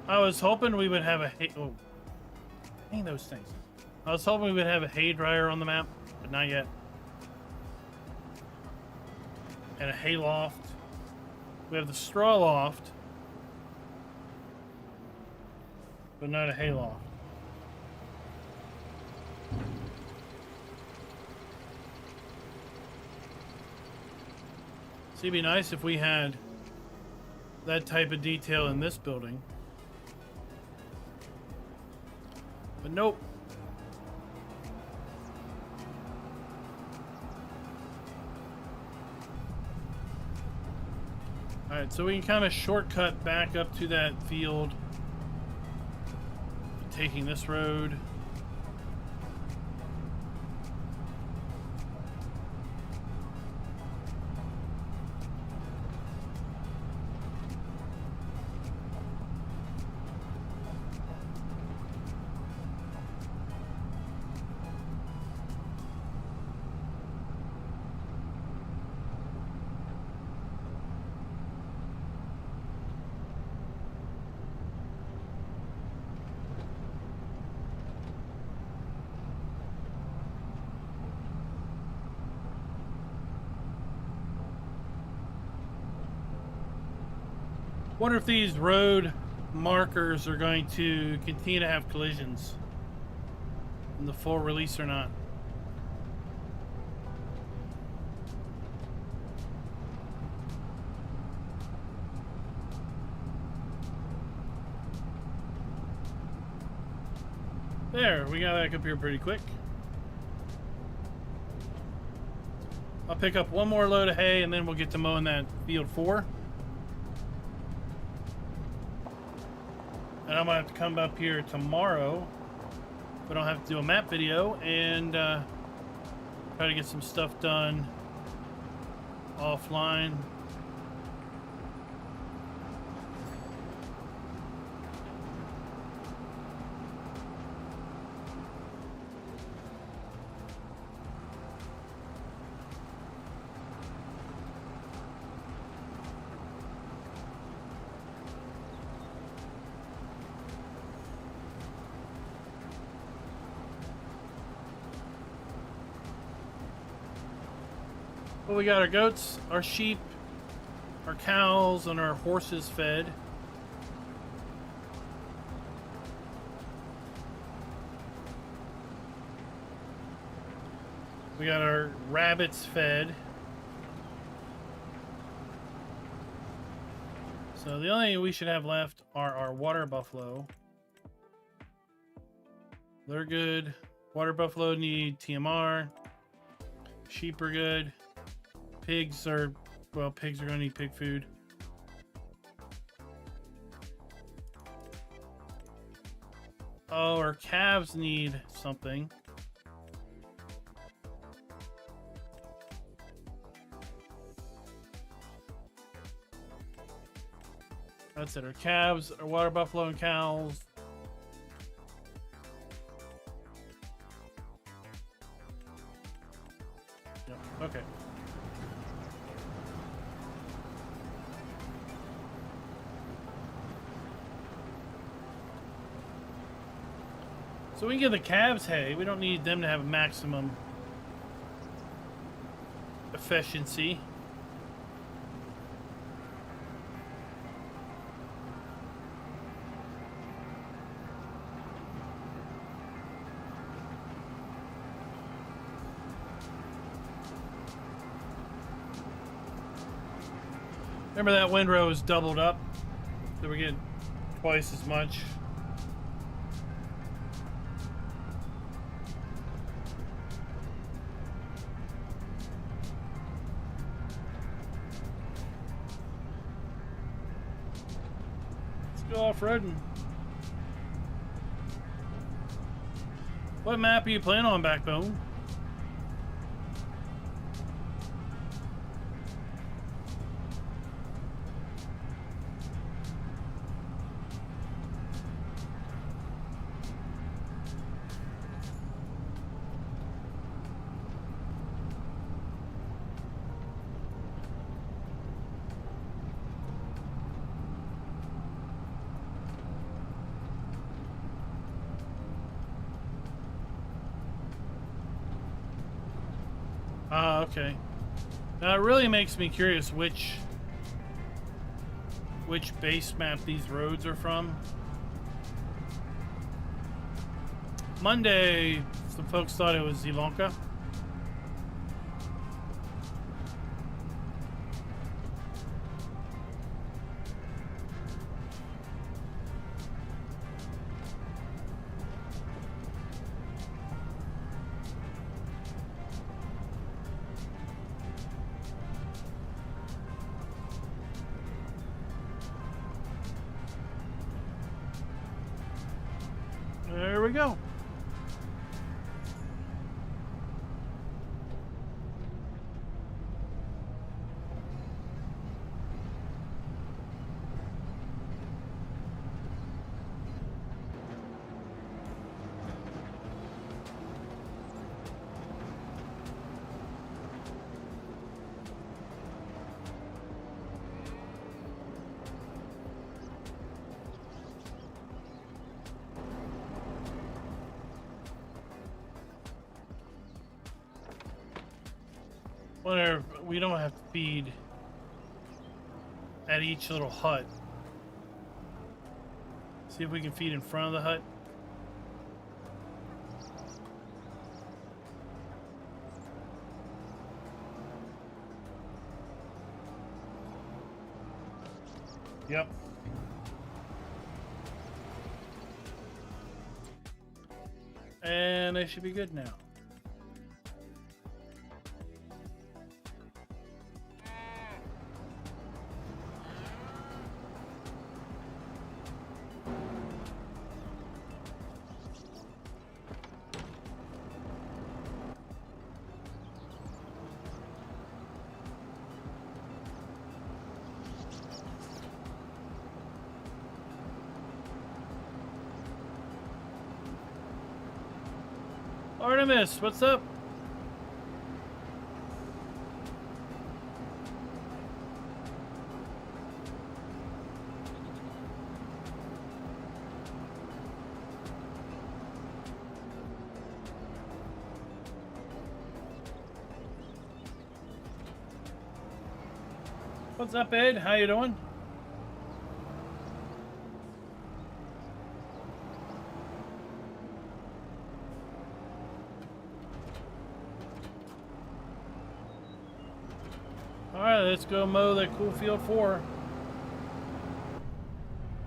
I was hoping we would have a oh, dang those things. I was hoping we would have a hay dryer on the map, but not yet. And a hay loft. We have the straw loft, but not a hay loft. See, it'd be nice if we had that type of detail in this building. But nope. Alright, so we can kind of shortcut back up to that field, taking this road. Wonder if these road markers are going to continue to have collisions in the full release or not. There, we got back up here pretty quick. I'll pick up one more load of hay and then we'll get to mowing that field 4. And I'm gonna have to come up here tomorrow, but I don't have to do a map video, and try to get some stuff done offline. Well, we got our goats, our sheep, our cows, and our horses fed. We got our rabbits fed. So the only thing we should have left are our water buffalo. They're good. Water buffalo need TMR. Sheep are good. Pigs are, well, pigs are going to need pig food. Oh, our calves need something. That's it. Our calves, our water buffalo, and cows. Yep. Okay. So we can give the calves hay. We don't need them to have maximum efficiency. Remember that windrow is doubled up, so we get twice as much. Let's go off-roading. What map are you planning on, Backbone? Ah, okay. Now it really makes me curious which base map these roads are from. Monday, some folks thought it was Zelonka. we go. Whatever, we don't have to feed at each little hut. See if we can feed in front of the hut. Yep. And they should be good now. Artemis, what's up? What's up, Ed? How you doing? Alright, let's go mow that cool field 4.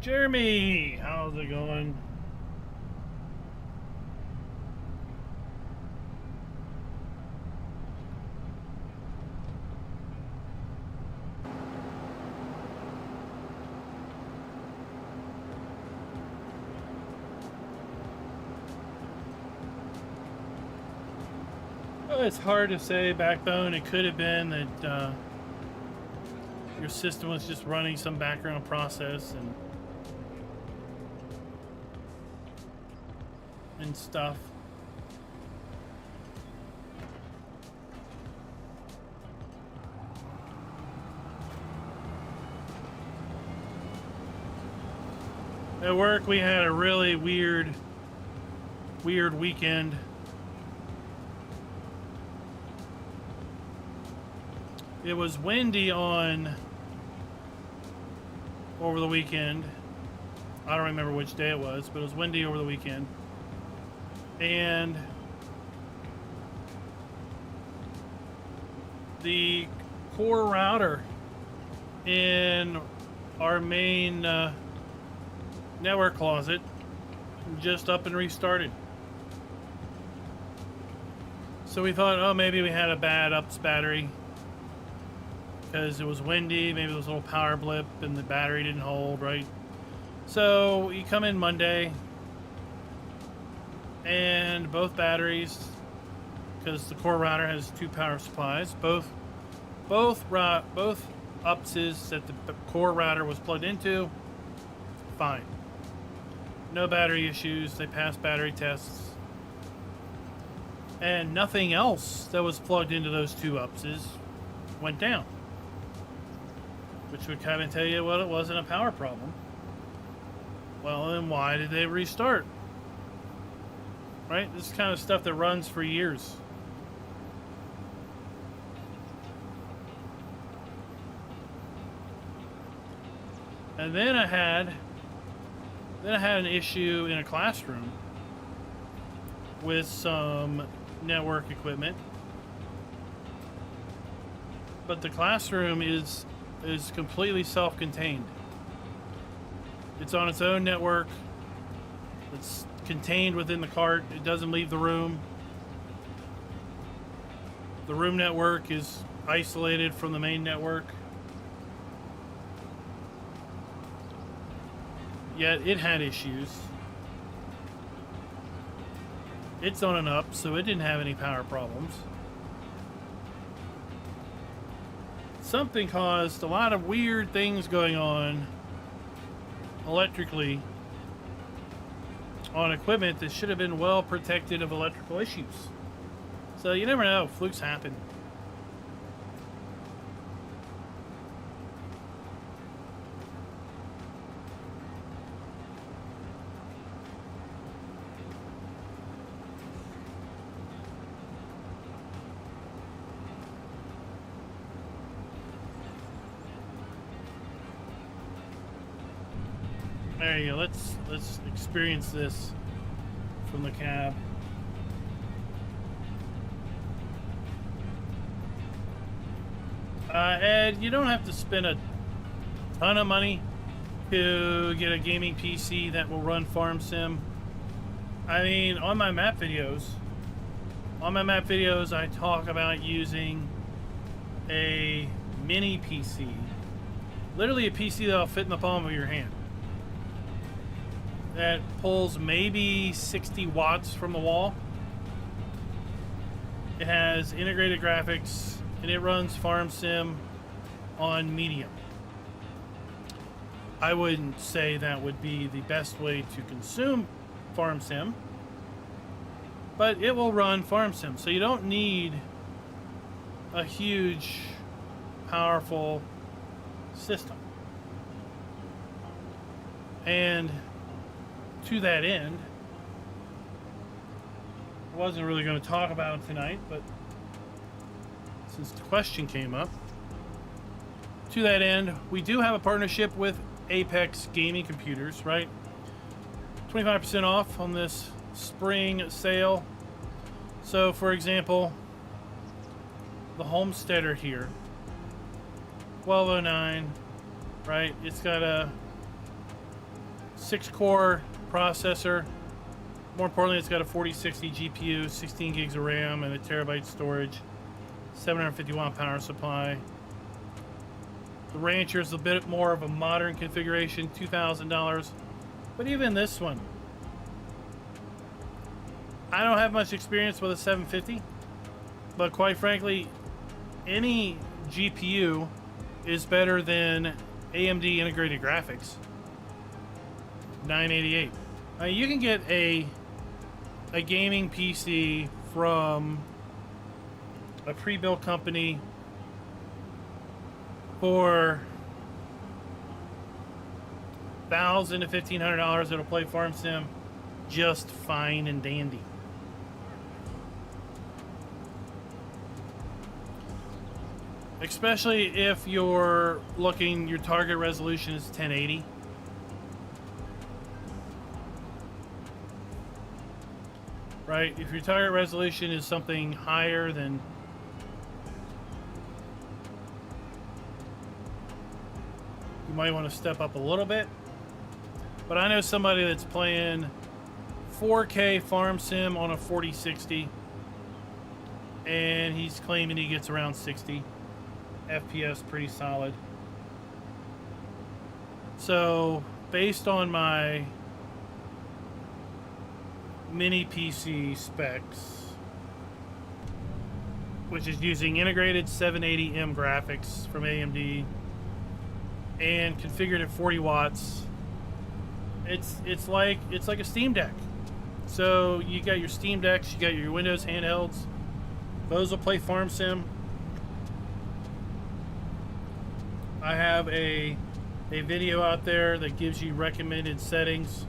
Jeremy, how's it going? Well, it's hard to say, Backbone. It could have been that your system was just running some background process and stuff. At work, we had a really weird weekend. It was windy over the weekend. I don't remember which day it was, but it was windy over the weekend. And the core router in our main network closet just up and restarted. So we thought, oh, maybe we had a bad UPS battery because it was windy. Maybe it was a little power blip and the battery didn't hold, right? So you come in Monday and both batteries, because the core router has 2 power supplies, both UPSs that the core router was plugged into, fine. No battery issues. They passed battery tests. And nothing else that was plugged into those 2 UPSs went down. Which would kind of tell you, well, it wasn't a power problem. Well, then why did they restart? Right? This is kind of stuff that runs for years. And then I had an issue in a classroom with some network equipment. But the classroom is completely self-contained. It's on its own network. It's contained within the cart. It doesn't leave the room. The room network is isolated from the main network. Yet it had issues. It's on and up, so it didn't have any power problems. Something caused a lot of weird things going on electrically on equipment that should have been well protected of electrical issues. So you never know, flukes happen. There you go. Let's experience this from the cab. Ed, you don't have to spend a ton of money to get a gaming PC that will run Farm Sim. I mean, on my map videos, I talk about using a mini PC, literally a PC that'll fit in the palm of your hand, that pulls maybe 60 watts from the wall. It has integrated graphics, and it runs Farm Sim on medium. I wouldn't say that would be the best way to consume Farm Sim, but it will run Farm Sim, so you don't need a huge, powerful system. And to that end, I wasn't really going to talk about it tonight, but since the question came up, to that end, we do have a partnership with Apex Gaming Computers, right? 25% off on this spring sale. So, for example, the Homesteader here, 1209, right? It's got a 6-core processor. More importantly, it's got a 4060 GPU, 16 gigs of RAM, and a terabyte storage, 750 watt power supply. The Rancher is a bit more of a modern configuration, $2,000. But even this one, I don't have much experience with a 750, but quite frankly, any GPU is better than AMD integrated graphics. 988. You can get a gaming PC from a pre-built company for $1,000 to $1,500 that'll play Farm Sim just fine and dandy. Especially if you're looking, your target resolution is 1080. Right? If your target resolution is something higher, then you might want to step up a little bit. But I know somebody that's playing 4K Farm Sim on a 4060, and he's claiming he gets around 60 FPS, pretty solid. So, based on my mini PC specs, which is using integrated 780M graphics from AMD and configured at 40 watts, it's like a Steam Deck. So you got your Steam Decks, you got your Windows handhelds, those will play Farm Sim. I have a video out there that gives you recommended settings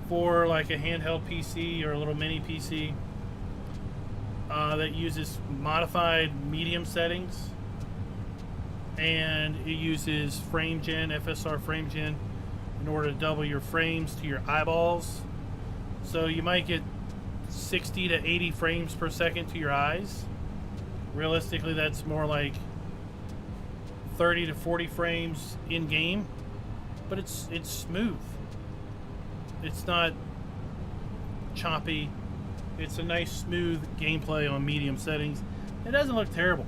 for like a handheld PC or a little mini PC that uses modified medium settings, and it uses frame gen, FSR frame gen, in order to double your frames to your eyeballs. So you might get 60 to 80 frames per second to your eyes. Realistically, that's more like 30 to 40 frames in game, but it's smooth. It's not choppy. It's a nice smooth gameplay on medium settings. It doesn't look terrible.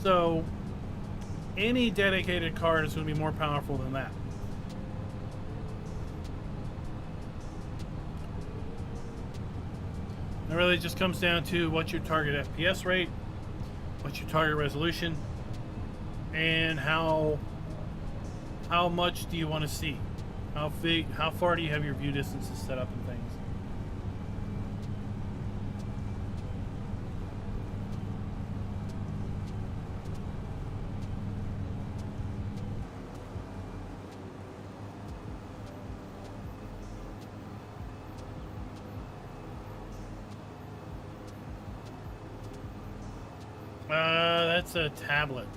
So any dedicated card is going to be more powerful than that. It really just comes down to what's your target FPS rate, what's your target resolution, and how much do you want to see? How far do you have your view distances set up and things? That's a tablet.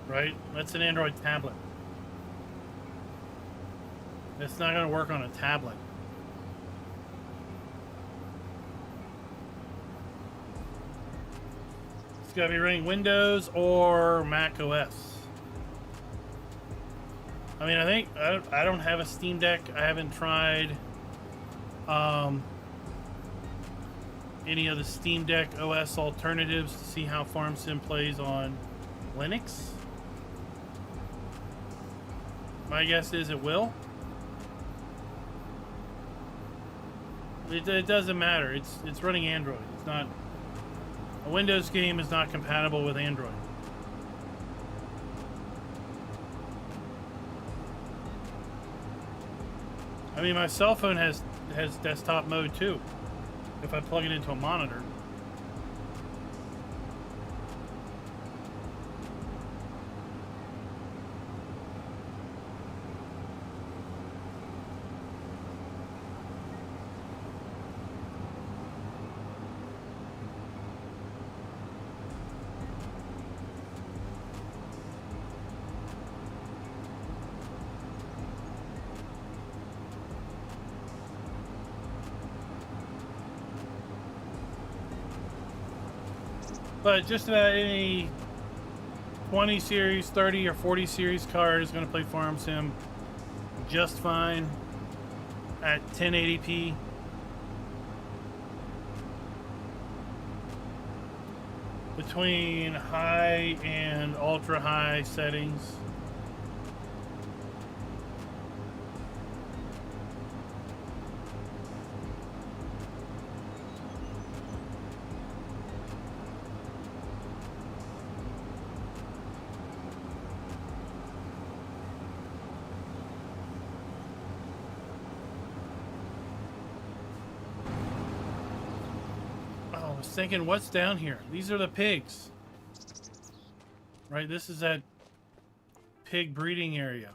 Right? That's an Android tablet. It's not going to work on a tablet. It's got to be running Windows or Mac OS. I mean, I don't have a Steam Deck. I haven't tried any of the Steam Deck OS alternatives to see how FarmSim plays on Linux. My guess is it will. It doesn't matter. It's running Android. It's not a Windows game is not compatible with Android. I mean, my cell phone has desktop mode too. If I plug it into a monitor. But just about any 20 series, 30 or 40 series card is going to play Farm Sim just fine at 1080p. Between high and ultra high settings. Thinking, what's down here? These are the pigs, right? This is that pig breeding area.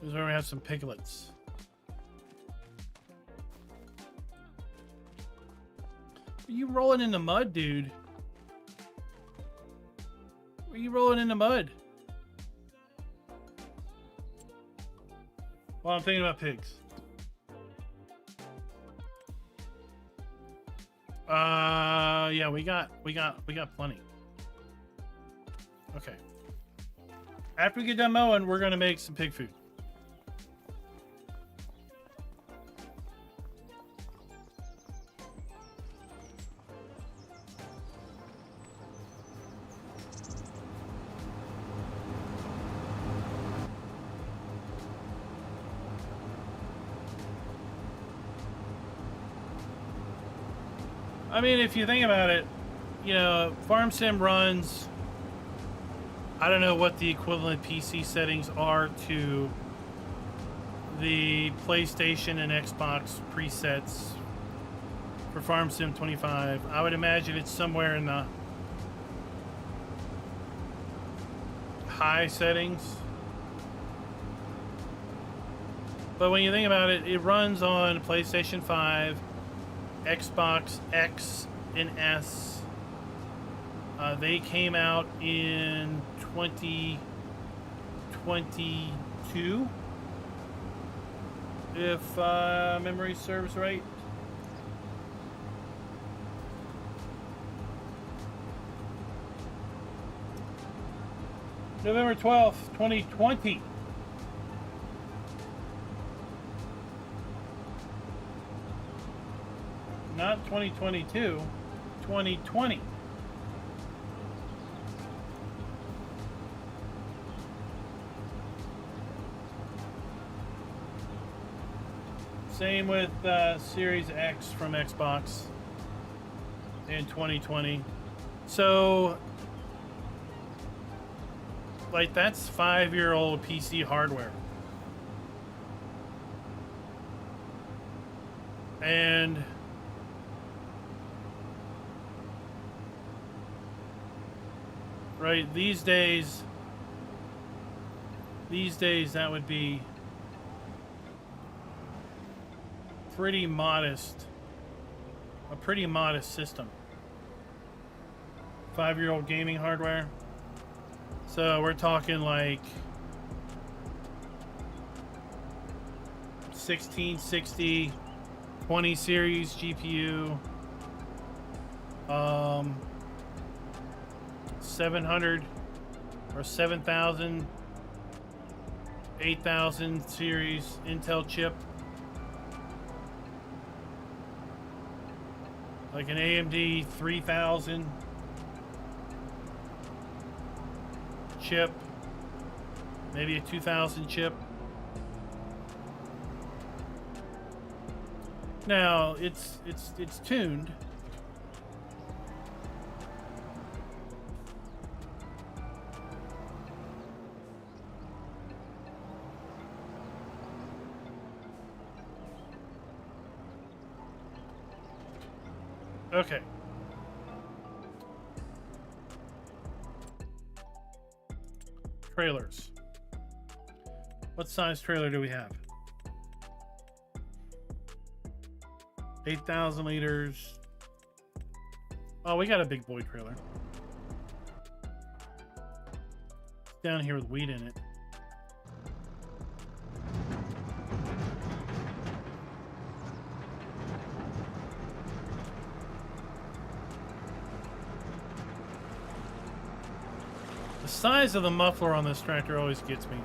This is where we have some piglets. Are you rolling in the mud, dude? Are you rolling in the mud? Well, I'm thinking about pigs. Yeah, we got plenty. Okay. After we get done mowing, we're gonna make some pig food. I mean, if you think about it, you know, FarmSim runs, I don't know what the equivalent PC settings are to the PlayStation and Xbox presets for FarmSim 25. I would imagine it's somewhere in the high settings. But when you think about it, it runs on PlayStation 5, Xbox X and S. They came out in 2022, if memory serves right. November 12th, 2020. Not 2022. 2020. Same with Series X from Xbox in 2020. So, like, that's 5-year-old PC hardware. And right, these days that would be pretty modest, a pretty modest system. 5-year-old gaming hardware. So we're talking like 1660 20 series GPU, 700 or 7000 8000 series Intel chip, like an AMD 3000 chip, maybe a 2000 chip. Now it's tuned. Okay. Trailers. What size trailer do we have? 8,000 liters. Oh, we got a big boy trailer. Down here with wheat in it. The size of the muffler on this tractor always gets me.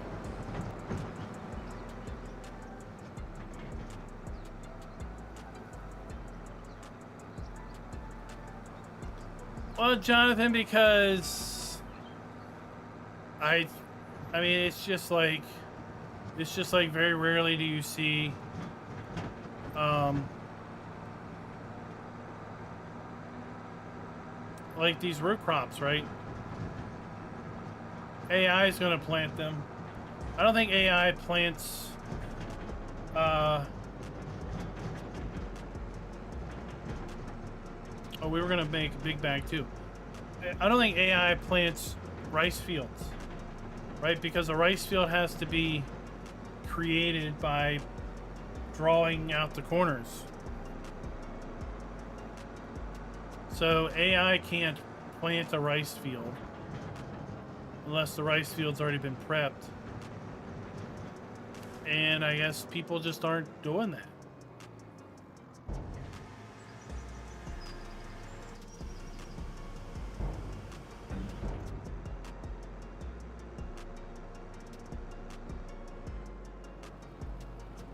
Well, Jonathan, because I mean, it's just like very rarely do you see like these root crops, right? AI is going to plant them. I don't think AI plants oh, we were going to make a big bag too. I don't think AI plants rice fields, right? Because a rice field has to be created by drawing out the corners. So AI can't plant a rice field unless the rice field's already been prepped. And I guess people just aren't doing that.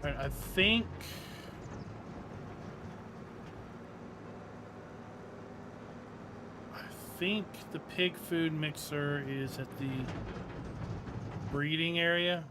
All right, I think the pig food mixer is at the breeding area.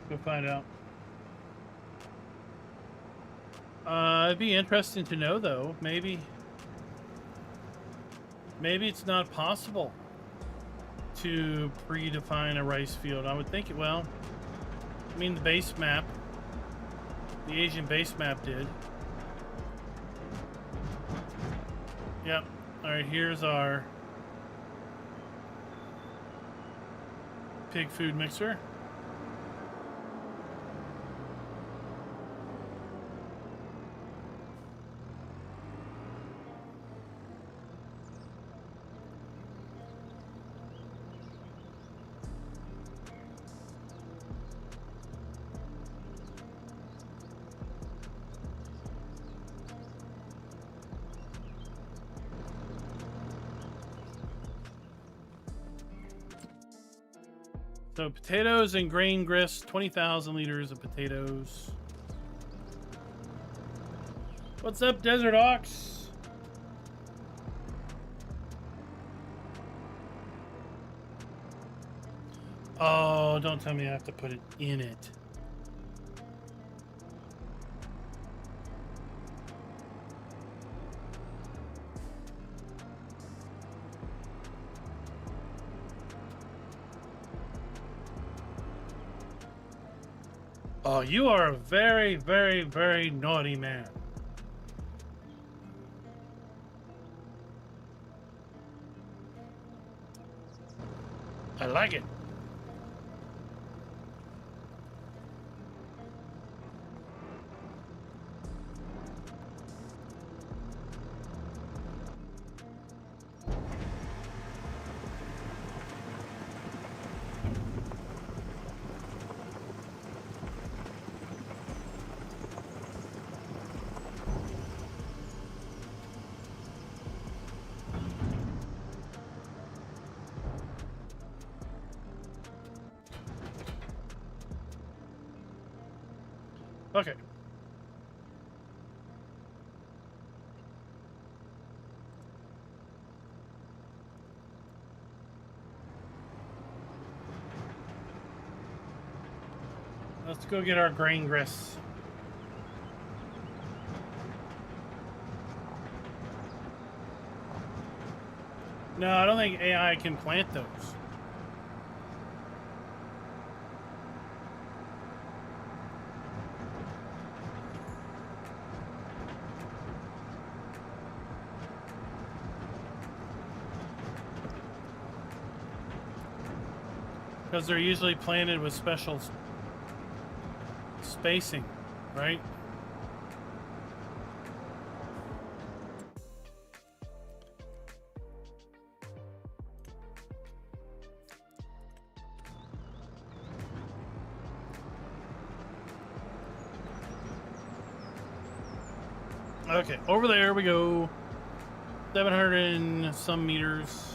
Go find out. It'd be interesting to know, though. Maybe it's not possible to predefine a rice field. I would think it. Well, I mean, the base map, the Asian base map did. Yep. All right. Here's our pig food mixer. So potatoes and grain grist, 20,000 liters of potatoes. What's up, Desert Ox? Oh, don't tell me I have to put it in it. Oh, you are a very, very, very naughty man. I like it. Okay. Let's go get our grain grist. No, I don't think AI can plant those. Because they're usually planted with special spacing, right? Okay, over there we go. 700 and some meters.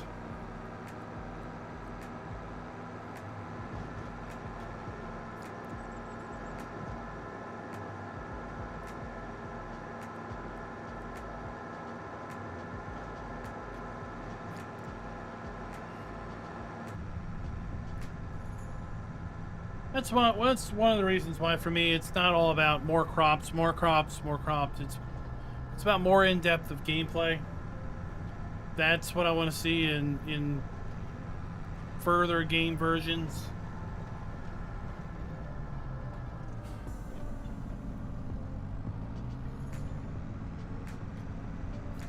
That's one of the reasons why, for me, it's not all about more crops, more crops, more crops. It's about more in-depth of gameplay. That's what I want to see in further game versions.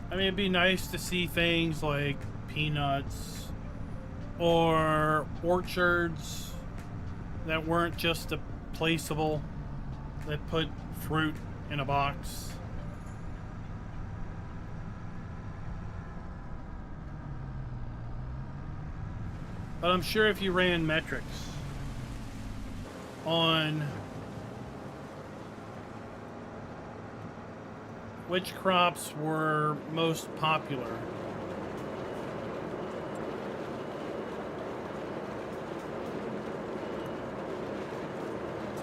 I mean, it'd be nice to see things like peanuts or orchards that weren't just a placeable, that put fruit in a box. But I'm sure if you ran metrics on which crops were most popular,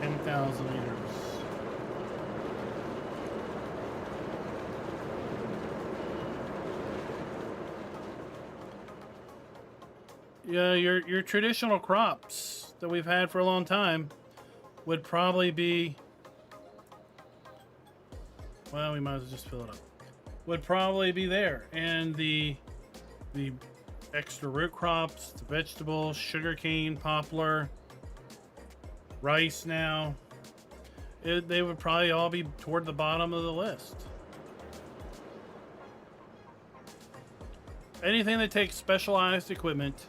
$10,000 liters. Yeah, your traditional crops that we've had for a long time would probably be, well, we might as well just fill it up. Would probably be there, and the extra root crops, the vegetables, sugarcane, poplar, rice. Now, they would probably all be toward the bottom of the list. Anything that takes specialized equipment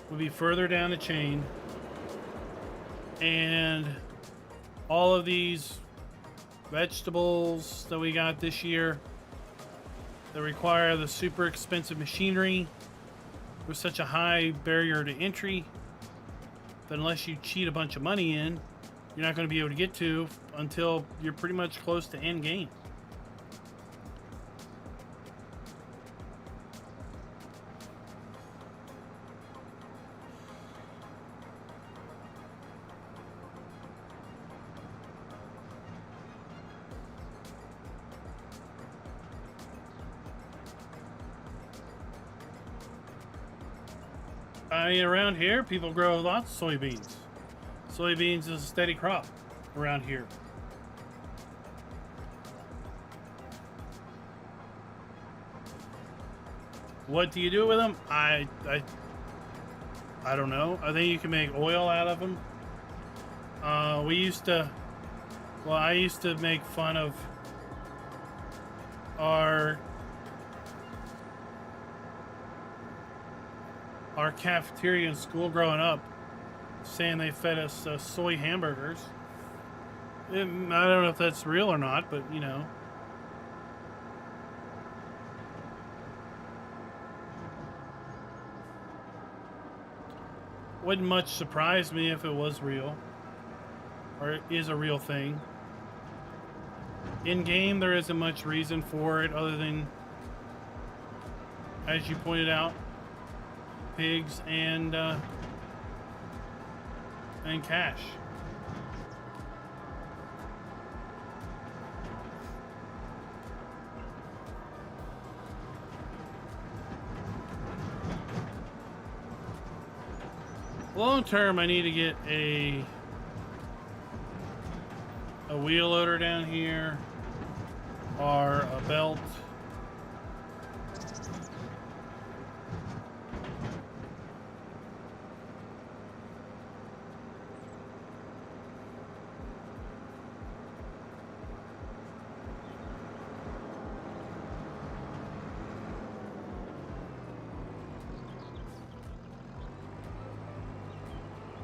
would be further down the chain, and all of these vegetables that we got this year that require the super expensive machinery with such a high barrier to entry that unless you cheat a bunch of money in, you're not going to be able to get to until you're pretty much close to end game. I mean, around here, people grow lots of soybeans. Soybeans is a steady crop around here. What do you do with them? I don't know. I think you can make oil out of them. We used to. Well, I used to make fun of our cafeteria in school growing up, saying they fed us soy hamburgers. I don't know if that's real or not, but you know. Wouldn't much surprise me if it was real, or is a real thing. In game, there isn't much reason for it other than, as you pointed out, pigs and cash. Long term, I need to get a wheel loader down here, or a belt.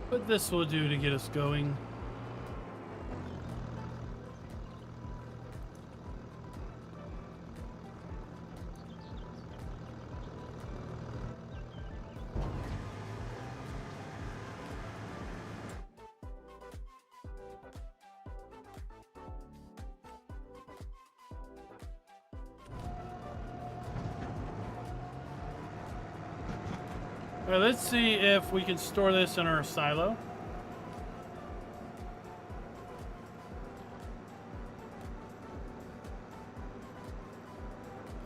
But this will do to get us going. All right, let's see if we can store this in our silo.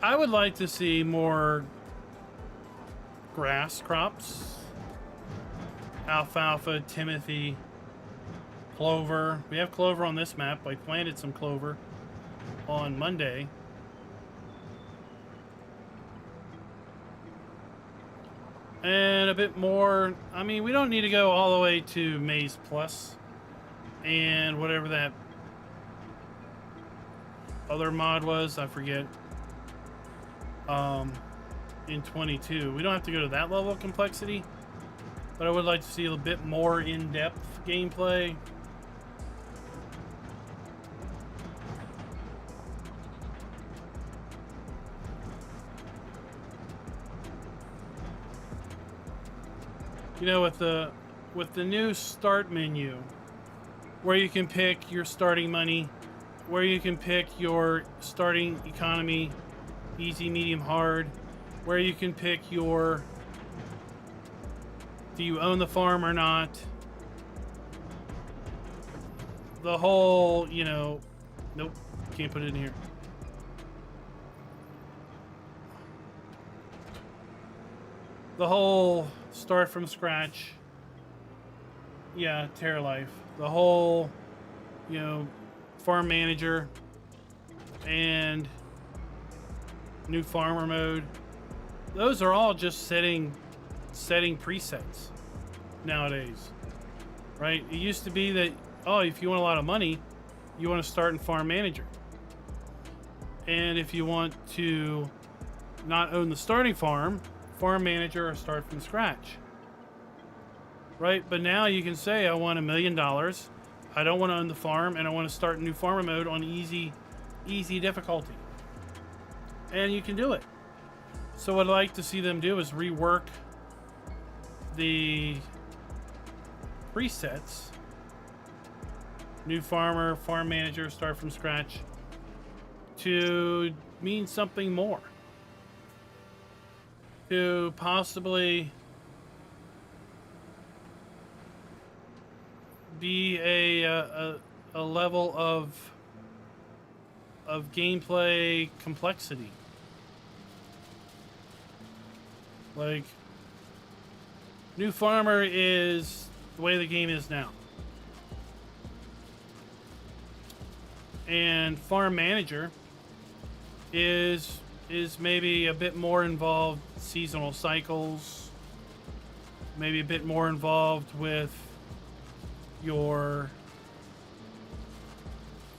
I would like to see more grass crops. Alfalfa, timothy, clover. We have clover on this map. I planted some clover on Monday. And a bit more. I mean, we don't need to go all the way to Maize Plus and whatever that other mod was, I forget. In 22, we don't have to go to that level of complexity, but I would like to see a bit more in-depth gameplay. You know, with the new start menu, where you can pick your starting money, where you can pick your starting economy, easy, medium, hard, where you can pick your, do you own the farm or not? The whole, you know, nope, can't put it in here. The whole start from scratch. Yeah, Terra Life. The whole, you know, farm manager and new farmer mode. Those are all just setting presets nowadays, right? It used to be that, oh, if you want a lot of money, you want to start in farm manager. And if you want to not own the starting farm manager, or start from scratch, right? But now you can say, I want $1 million. I don't want to own the farm, and I want to start new farmer mode on easy difficulty. And you can do it. So what I'd like to see them do is rework the presets. New farmer, farm manager, start from scratch, to mean something more. To possibly be a level of gameplay complexity. Like, New farmer is the way the game is now. And farm manager is maybe a bit more involved seasonal cycles, maybe a bit more involved with your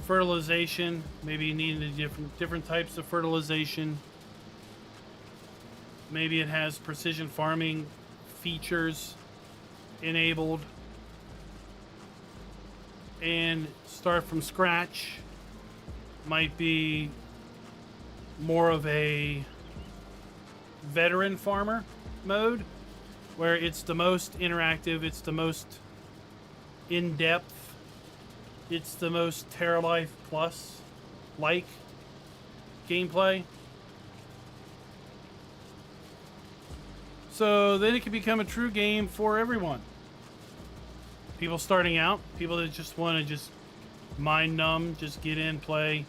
fertilization. Maybe you need different types of fertilization. Maybe it has precision farming features enabled. And start from scratch might be more of a veteran farmer mode, where it's the most interactive, it's the most in-depth, it's the most Terra Life Plus like gameplay. So then it can become a true game for everyone. People starting out, people that just want to just mind numb, just get in, play,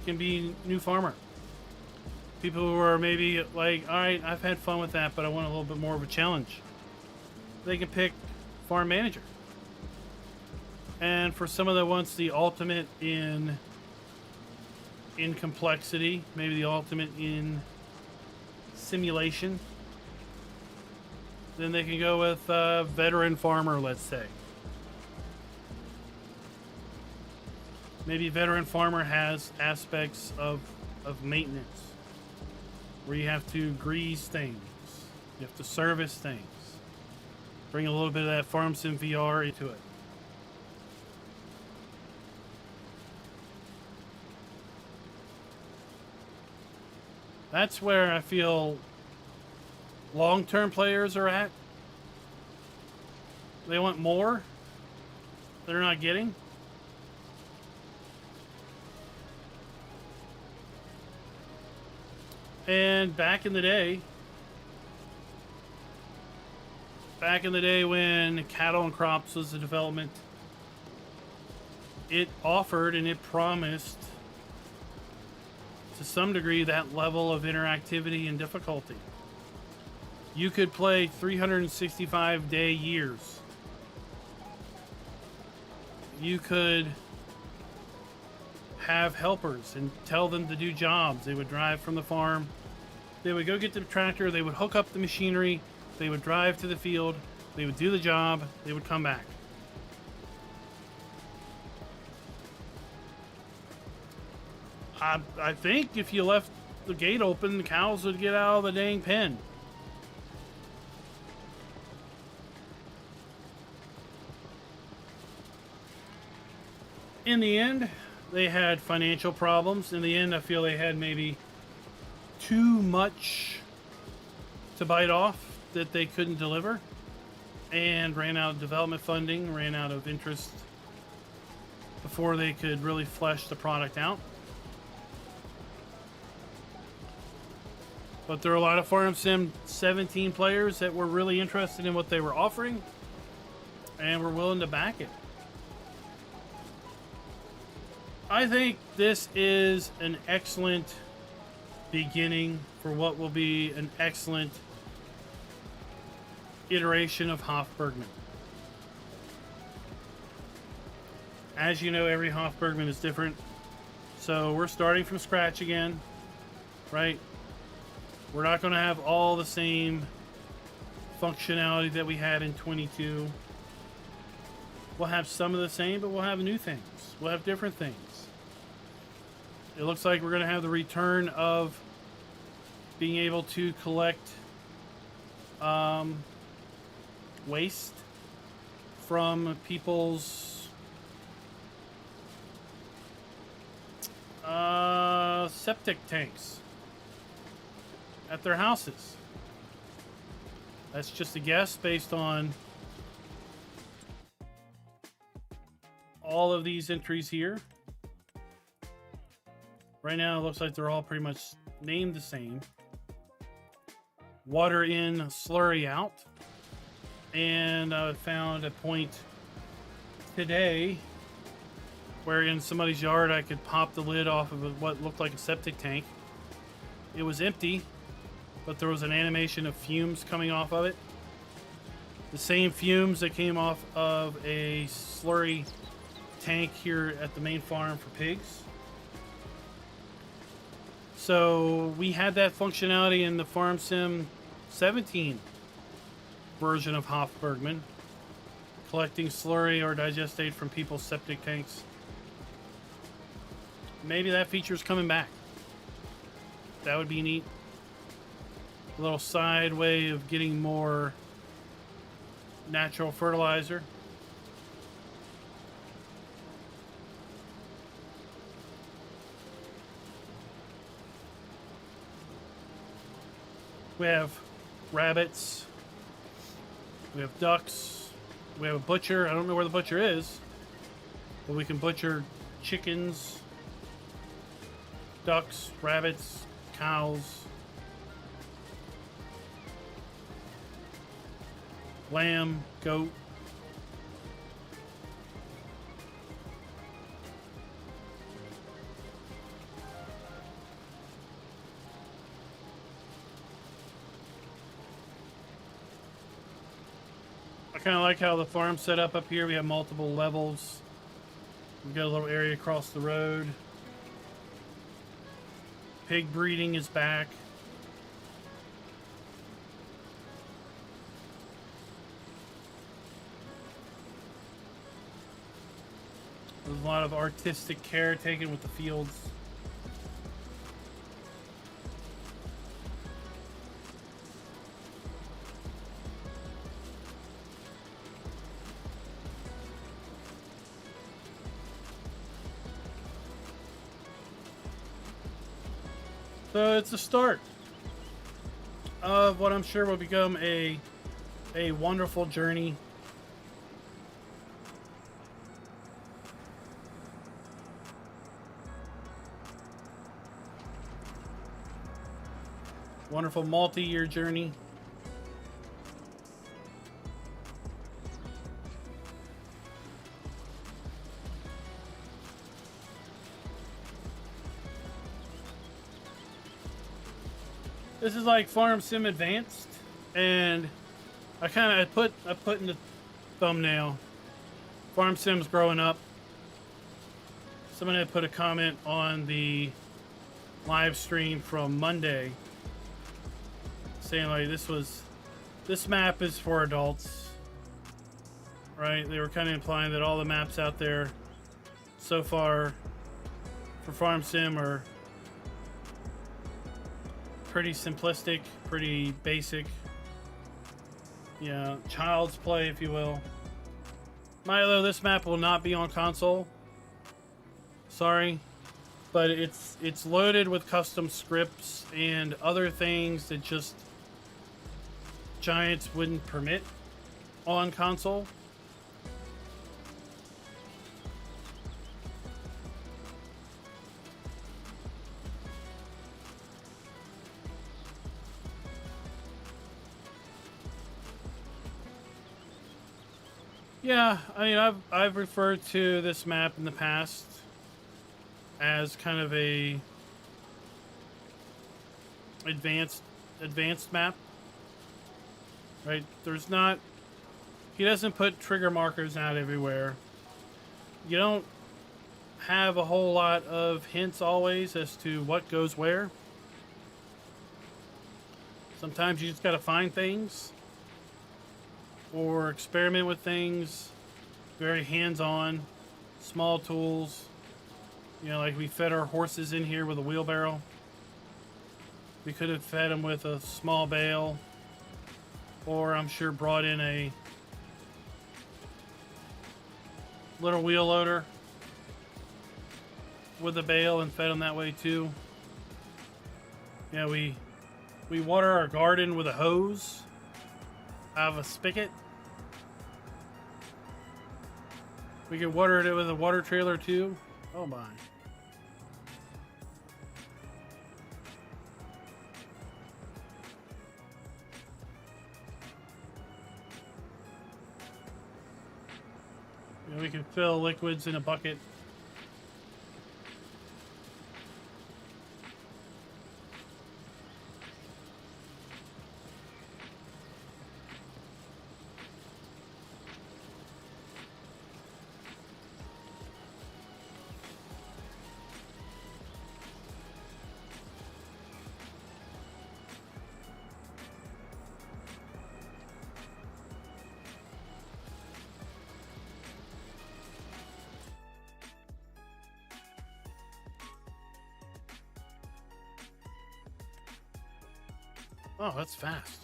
can be new farmer. People who are maybe like, all right, I've had fun with that, but I want a little bit more of a challenge. They can pick farm manager. And for someone that wants the ultimate in complexity, maybe the ultimate in simulation, then they can go with veteran farmer, let's say. Maybe veteran farmer has aspects of maintenance, where you have to grease things, you have to service things, bring a little bit of that Farm Sim VR into it. That's where I feel long-term players are at. They want more they're not getting. And back in the day when cattle and crops was a development, it offered and it promised to some degree that level of interactivity and difficulty. You could play 365-day years. You could have helpers and tell them to do jobs. They would drive from the farm. They would go get the tractor. They would hook up the machinery. They would drive to the field. They would do the job. They would come back. I think if you left the gate open, the cows would get out of the dang pen. In the end, they had financial problems. In the end, I feel they had maybe too much to bite off that they couldn't deliver, and ran out of development funding, ran out of interest before they could really flesh the product out. But there are a lot of Farm Sim 17 players that were really interested in what they were offering and were willing to back it. I think this is an excellent beginning for what will be an excellent iteration of Hof Bergmann. As you know, every Hof Bergmann is different. So we're starting from scratch again, right? We're not going to have all the same functionality that we had in 22. We'll have some of the same, but we'll have new things. We'll have different things. It looks like we're going to have the return of being able to collect waste from people's septic tanks at their houses. That's just a guess based on all of these entries here. Right now, it looks like they're all pretty much named the same. Water in, slurry out. And I found a point today where in somebody's yard I could pop the lid off of what looked like a septic tank. It was empty, but there was an animation of fumes coming off of it. The same fumes that came off of a slurry tank here at the main farm for pigs. So we had that functionality in the Farm Sim 17 version of Hof Bergmann, collecting slurry or digestate from people's septic tanks. Maybe that feature's coming back. That would be neat. A little side way of getting more natural fertilizer. We have rabbits. We have ducks. We have a butcher. I don't know where the butcher is, but we can butcher chickens, ducks, rabbits, cows, lamb, goat. I kind of like how the farm's set up here. We have multiple levels. We've got a little area across the road. Pig breeding is back. There's a lot of artistic care taken with the fields. So it's the start of what I'm sure will become a wonderful journey. Wonderful multi-year journey. This is like Farm Sim Advanced, and I put in the thumbnail Farm Sim's growing up. Someone had put a comment on the live stream from Monday saying like this map is for adults, right? They were kind of implying that all the maps out there so far for Farm Sim are pretty simplistic, pretty basic. Yeah, child's play, if you will. Milo, this map will not be on console. Sorry, but it's loaded with custom scripts and other things that just Giants wouldn't permit on console. Yeah, I mean, I've referred to this map in the past as kind of a advanced map, right? He doesn't put trigger markers out everywhere. You don't have a whole lot of hints always as to what goes where. Sometimes you just gotta find things or experiment with things. Very hands-on, small tools. You know, like we fed our horses in here with a wheelbarrow. We could have fed them with a small bale, or I'm sure brought in a little wheel loader with a bale and fed them that way too. Yeah, we water our garden with a hose out of a spigot. We can water it with a water trailer too. Oh my. Yeah, we can fill liquids in a bucket. Oh, that's fast.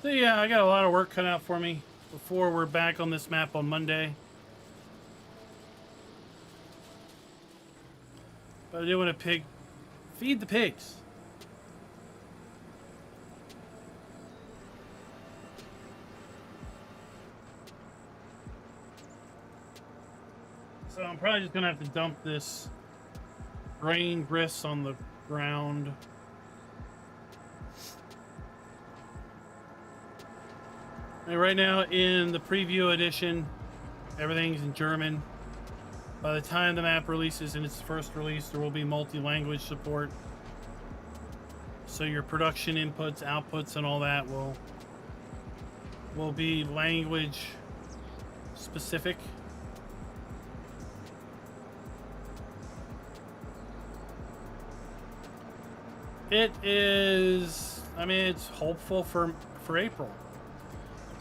So yeah, I got a lot of work cut out for me before we're back on this map on Monday. But I do want to feed the pigs. So I'm probably just gonna have to dump this grain grist on the ground. And right now in the preview edition, everything's in German. By the time the map releases in its first release, there will be multi-language support. So your production inputs, outputs, and all that will be language specific. It is, I mean, it's hopeful for April.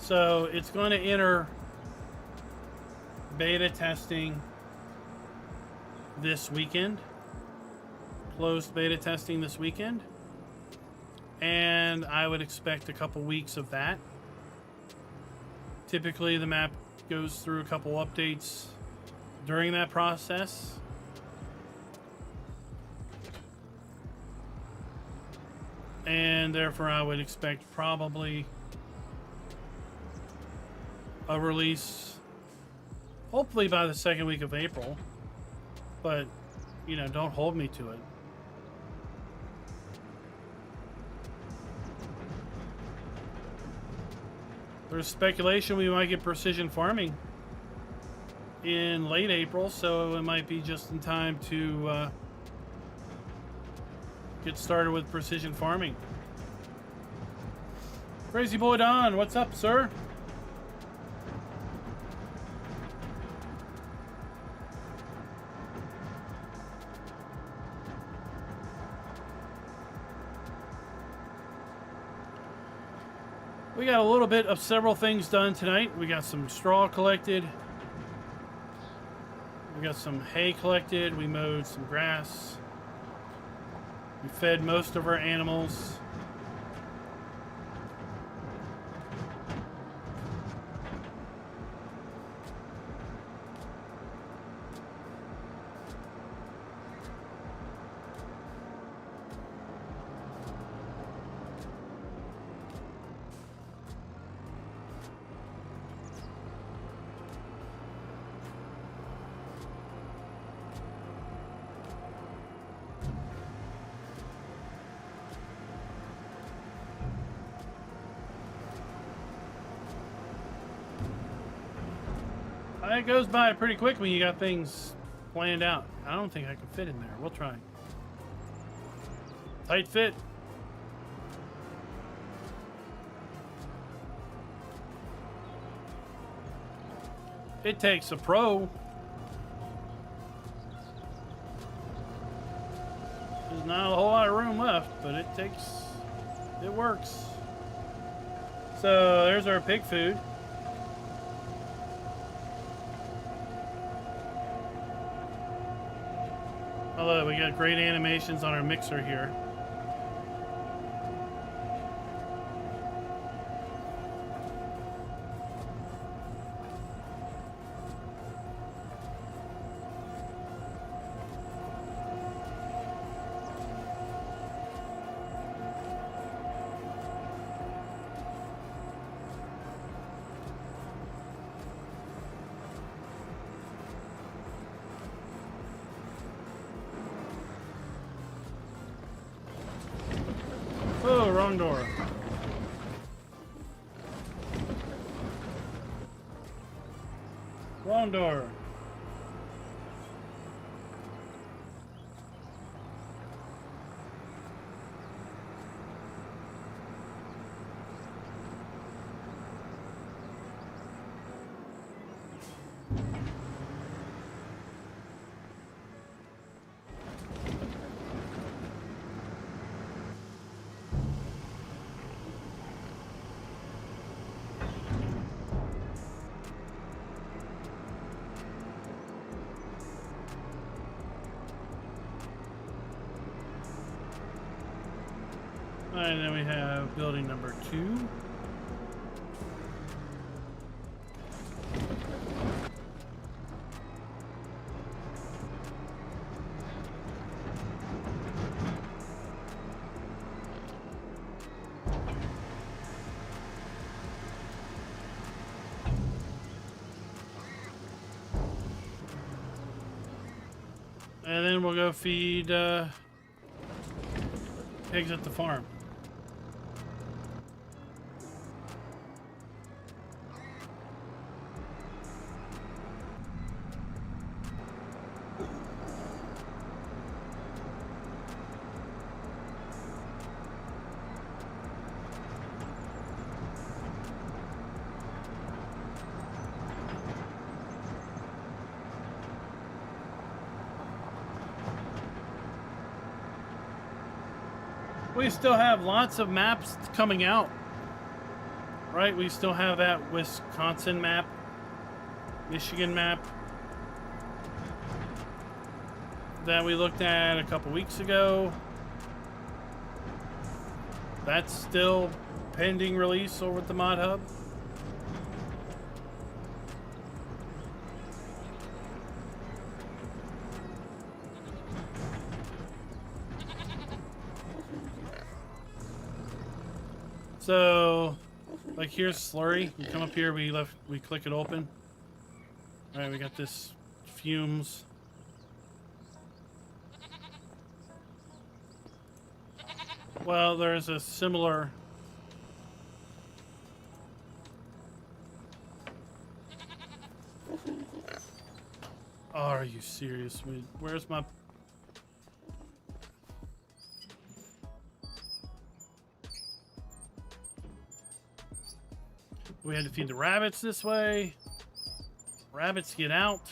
So it's going to enter beta testing this weekend. Closed beta testing this weekend. And I would expect a couple weeks of that. Typically the map goes through a couple updates during that process. And therefore I would expect probably a release hopefully by the second week of April, but you know, don't hold me to it. There's speculation we might get precision farming in late April, so it might be just in time to get started with precision farming. Crazy Boy Don, what's up, sir? We got a little bit of several things done tonight. We got some straw collected. We got some hay collected. We mowed some grass. We fed most of our animals. It goes by pretty quick when you got things planned out. I don't think I can fit in there. We'll try. Tight fit. It takes a pro. There's not a whole lot of room left, but it works. So there's our pig food. Although we got great animations on our mixer here. Oh, wrong door. Wrong door. And then we have building number 2. And then we'll go feed pigs at the farm. We still have lots of maps coming out, right? We still have that Wisconsin map, Michigan map that we looked at a couple weeks ago. That's still pending release over at the Mod Hub. So, like here's slurry. We come up here, we click it open. All right, we got this fumes. Well, there's a similar. Oh, are you serious? Where's my? We had to feed the rabbits this way. Rabbits get out.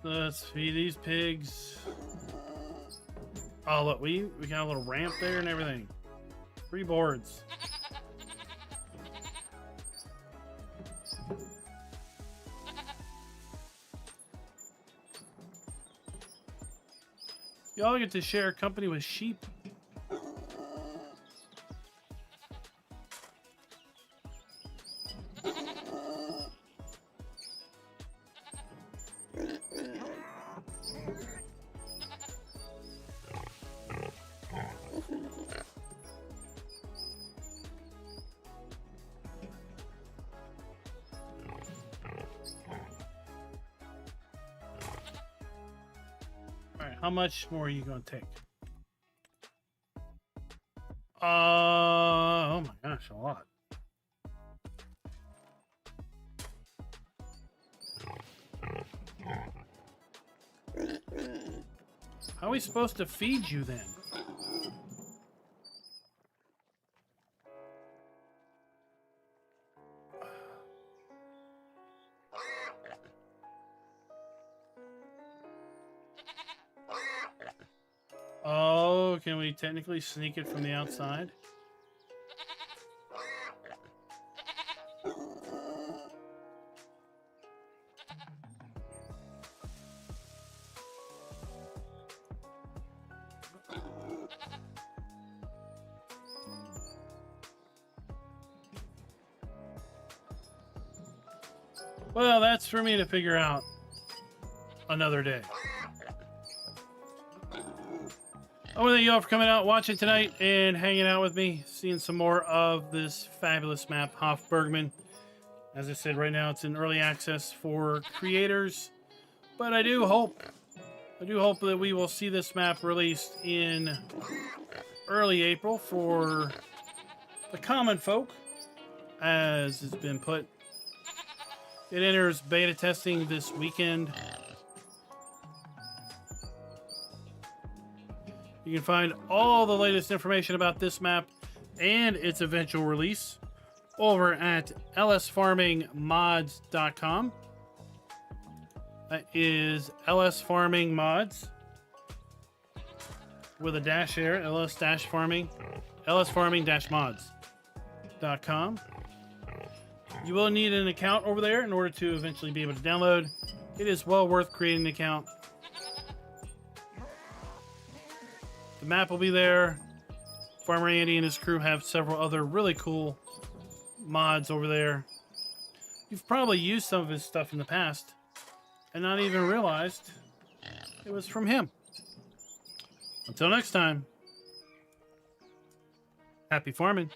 Let's feed these pigs. Oh, look, we got a little ramp there and everything. 3 boards. Y'all get to share company with sheep. How much more are you going to take? Oh my gosh, a lot. How are we supposed to feed you then? Oh, can we technically sneak it from the outside? Well, that's for me to figure out another day. I want to thank you all for coming out, watching tonight, and hanging out with me, seeing some more of this fabulous map, Hof Bergmann. As I said, right now it's in early access for creators, but I do hope that we will see this map released in early April for the common folk, as it's been put. It enters beta testing this weekend. You can find all the latest information about this map and its eventual release over at lsfarmingmods.com. That is LS Farming Mods with a dash here, LS-Farming, lsfarming-mods.com. You will need an account over there in order to eventually be able to download. It is well worth creating an account. The map will be there. Farmer Andy and his crew have several other really cool mods over there. You've probably used some of his stuff in the past and not even realized it was from him. Until next time, happy farming.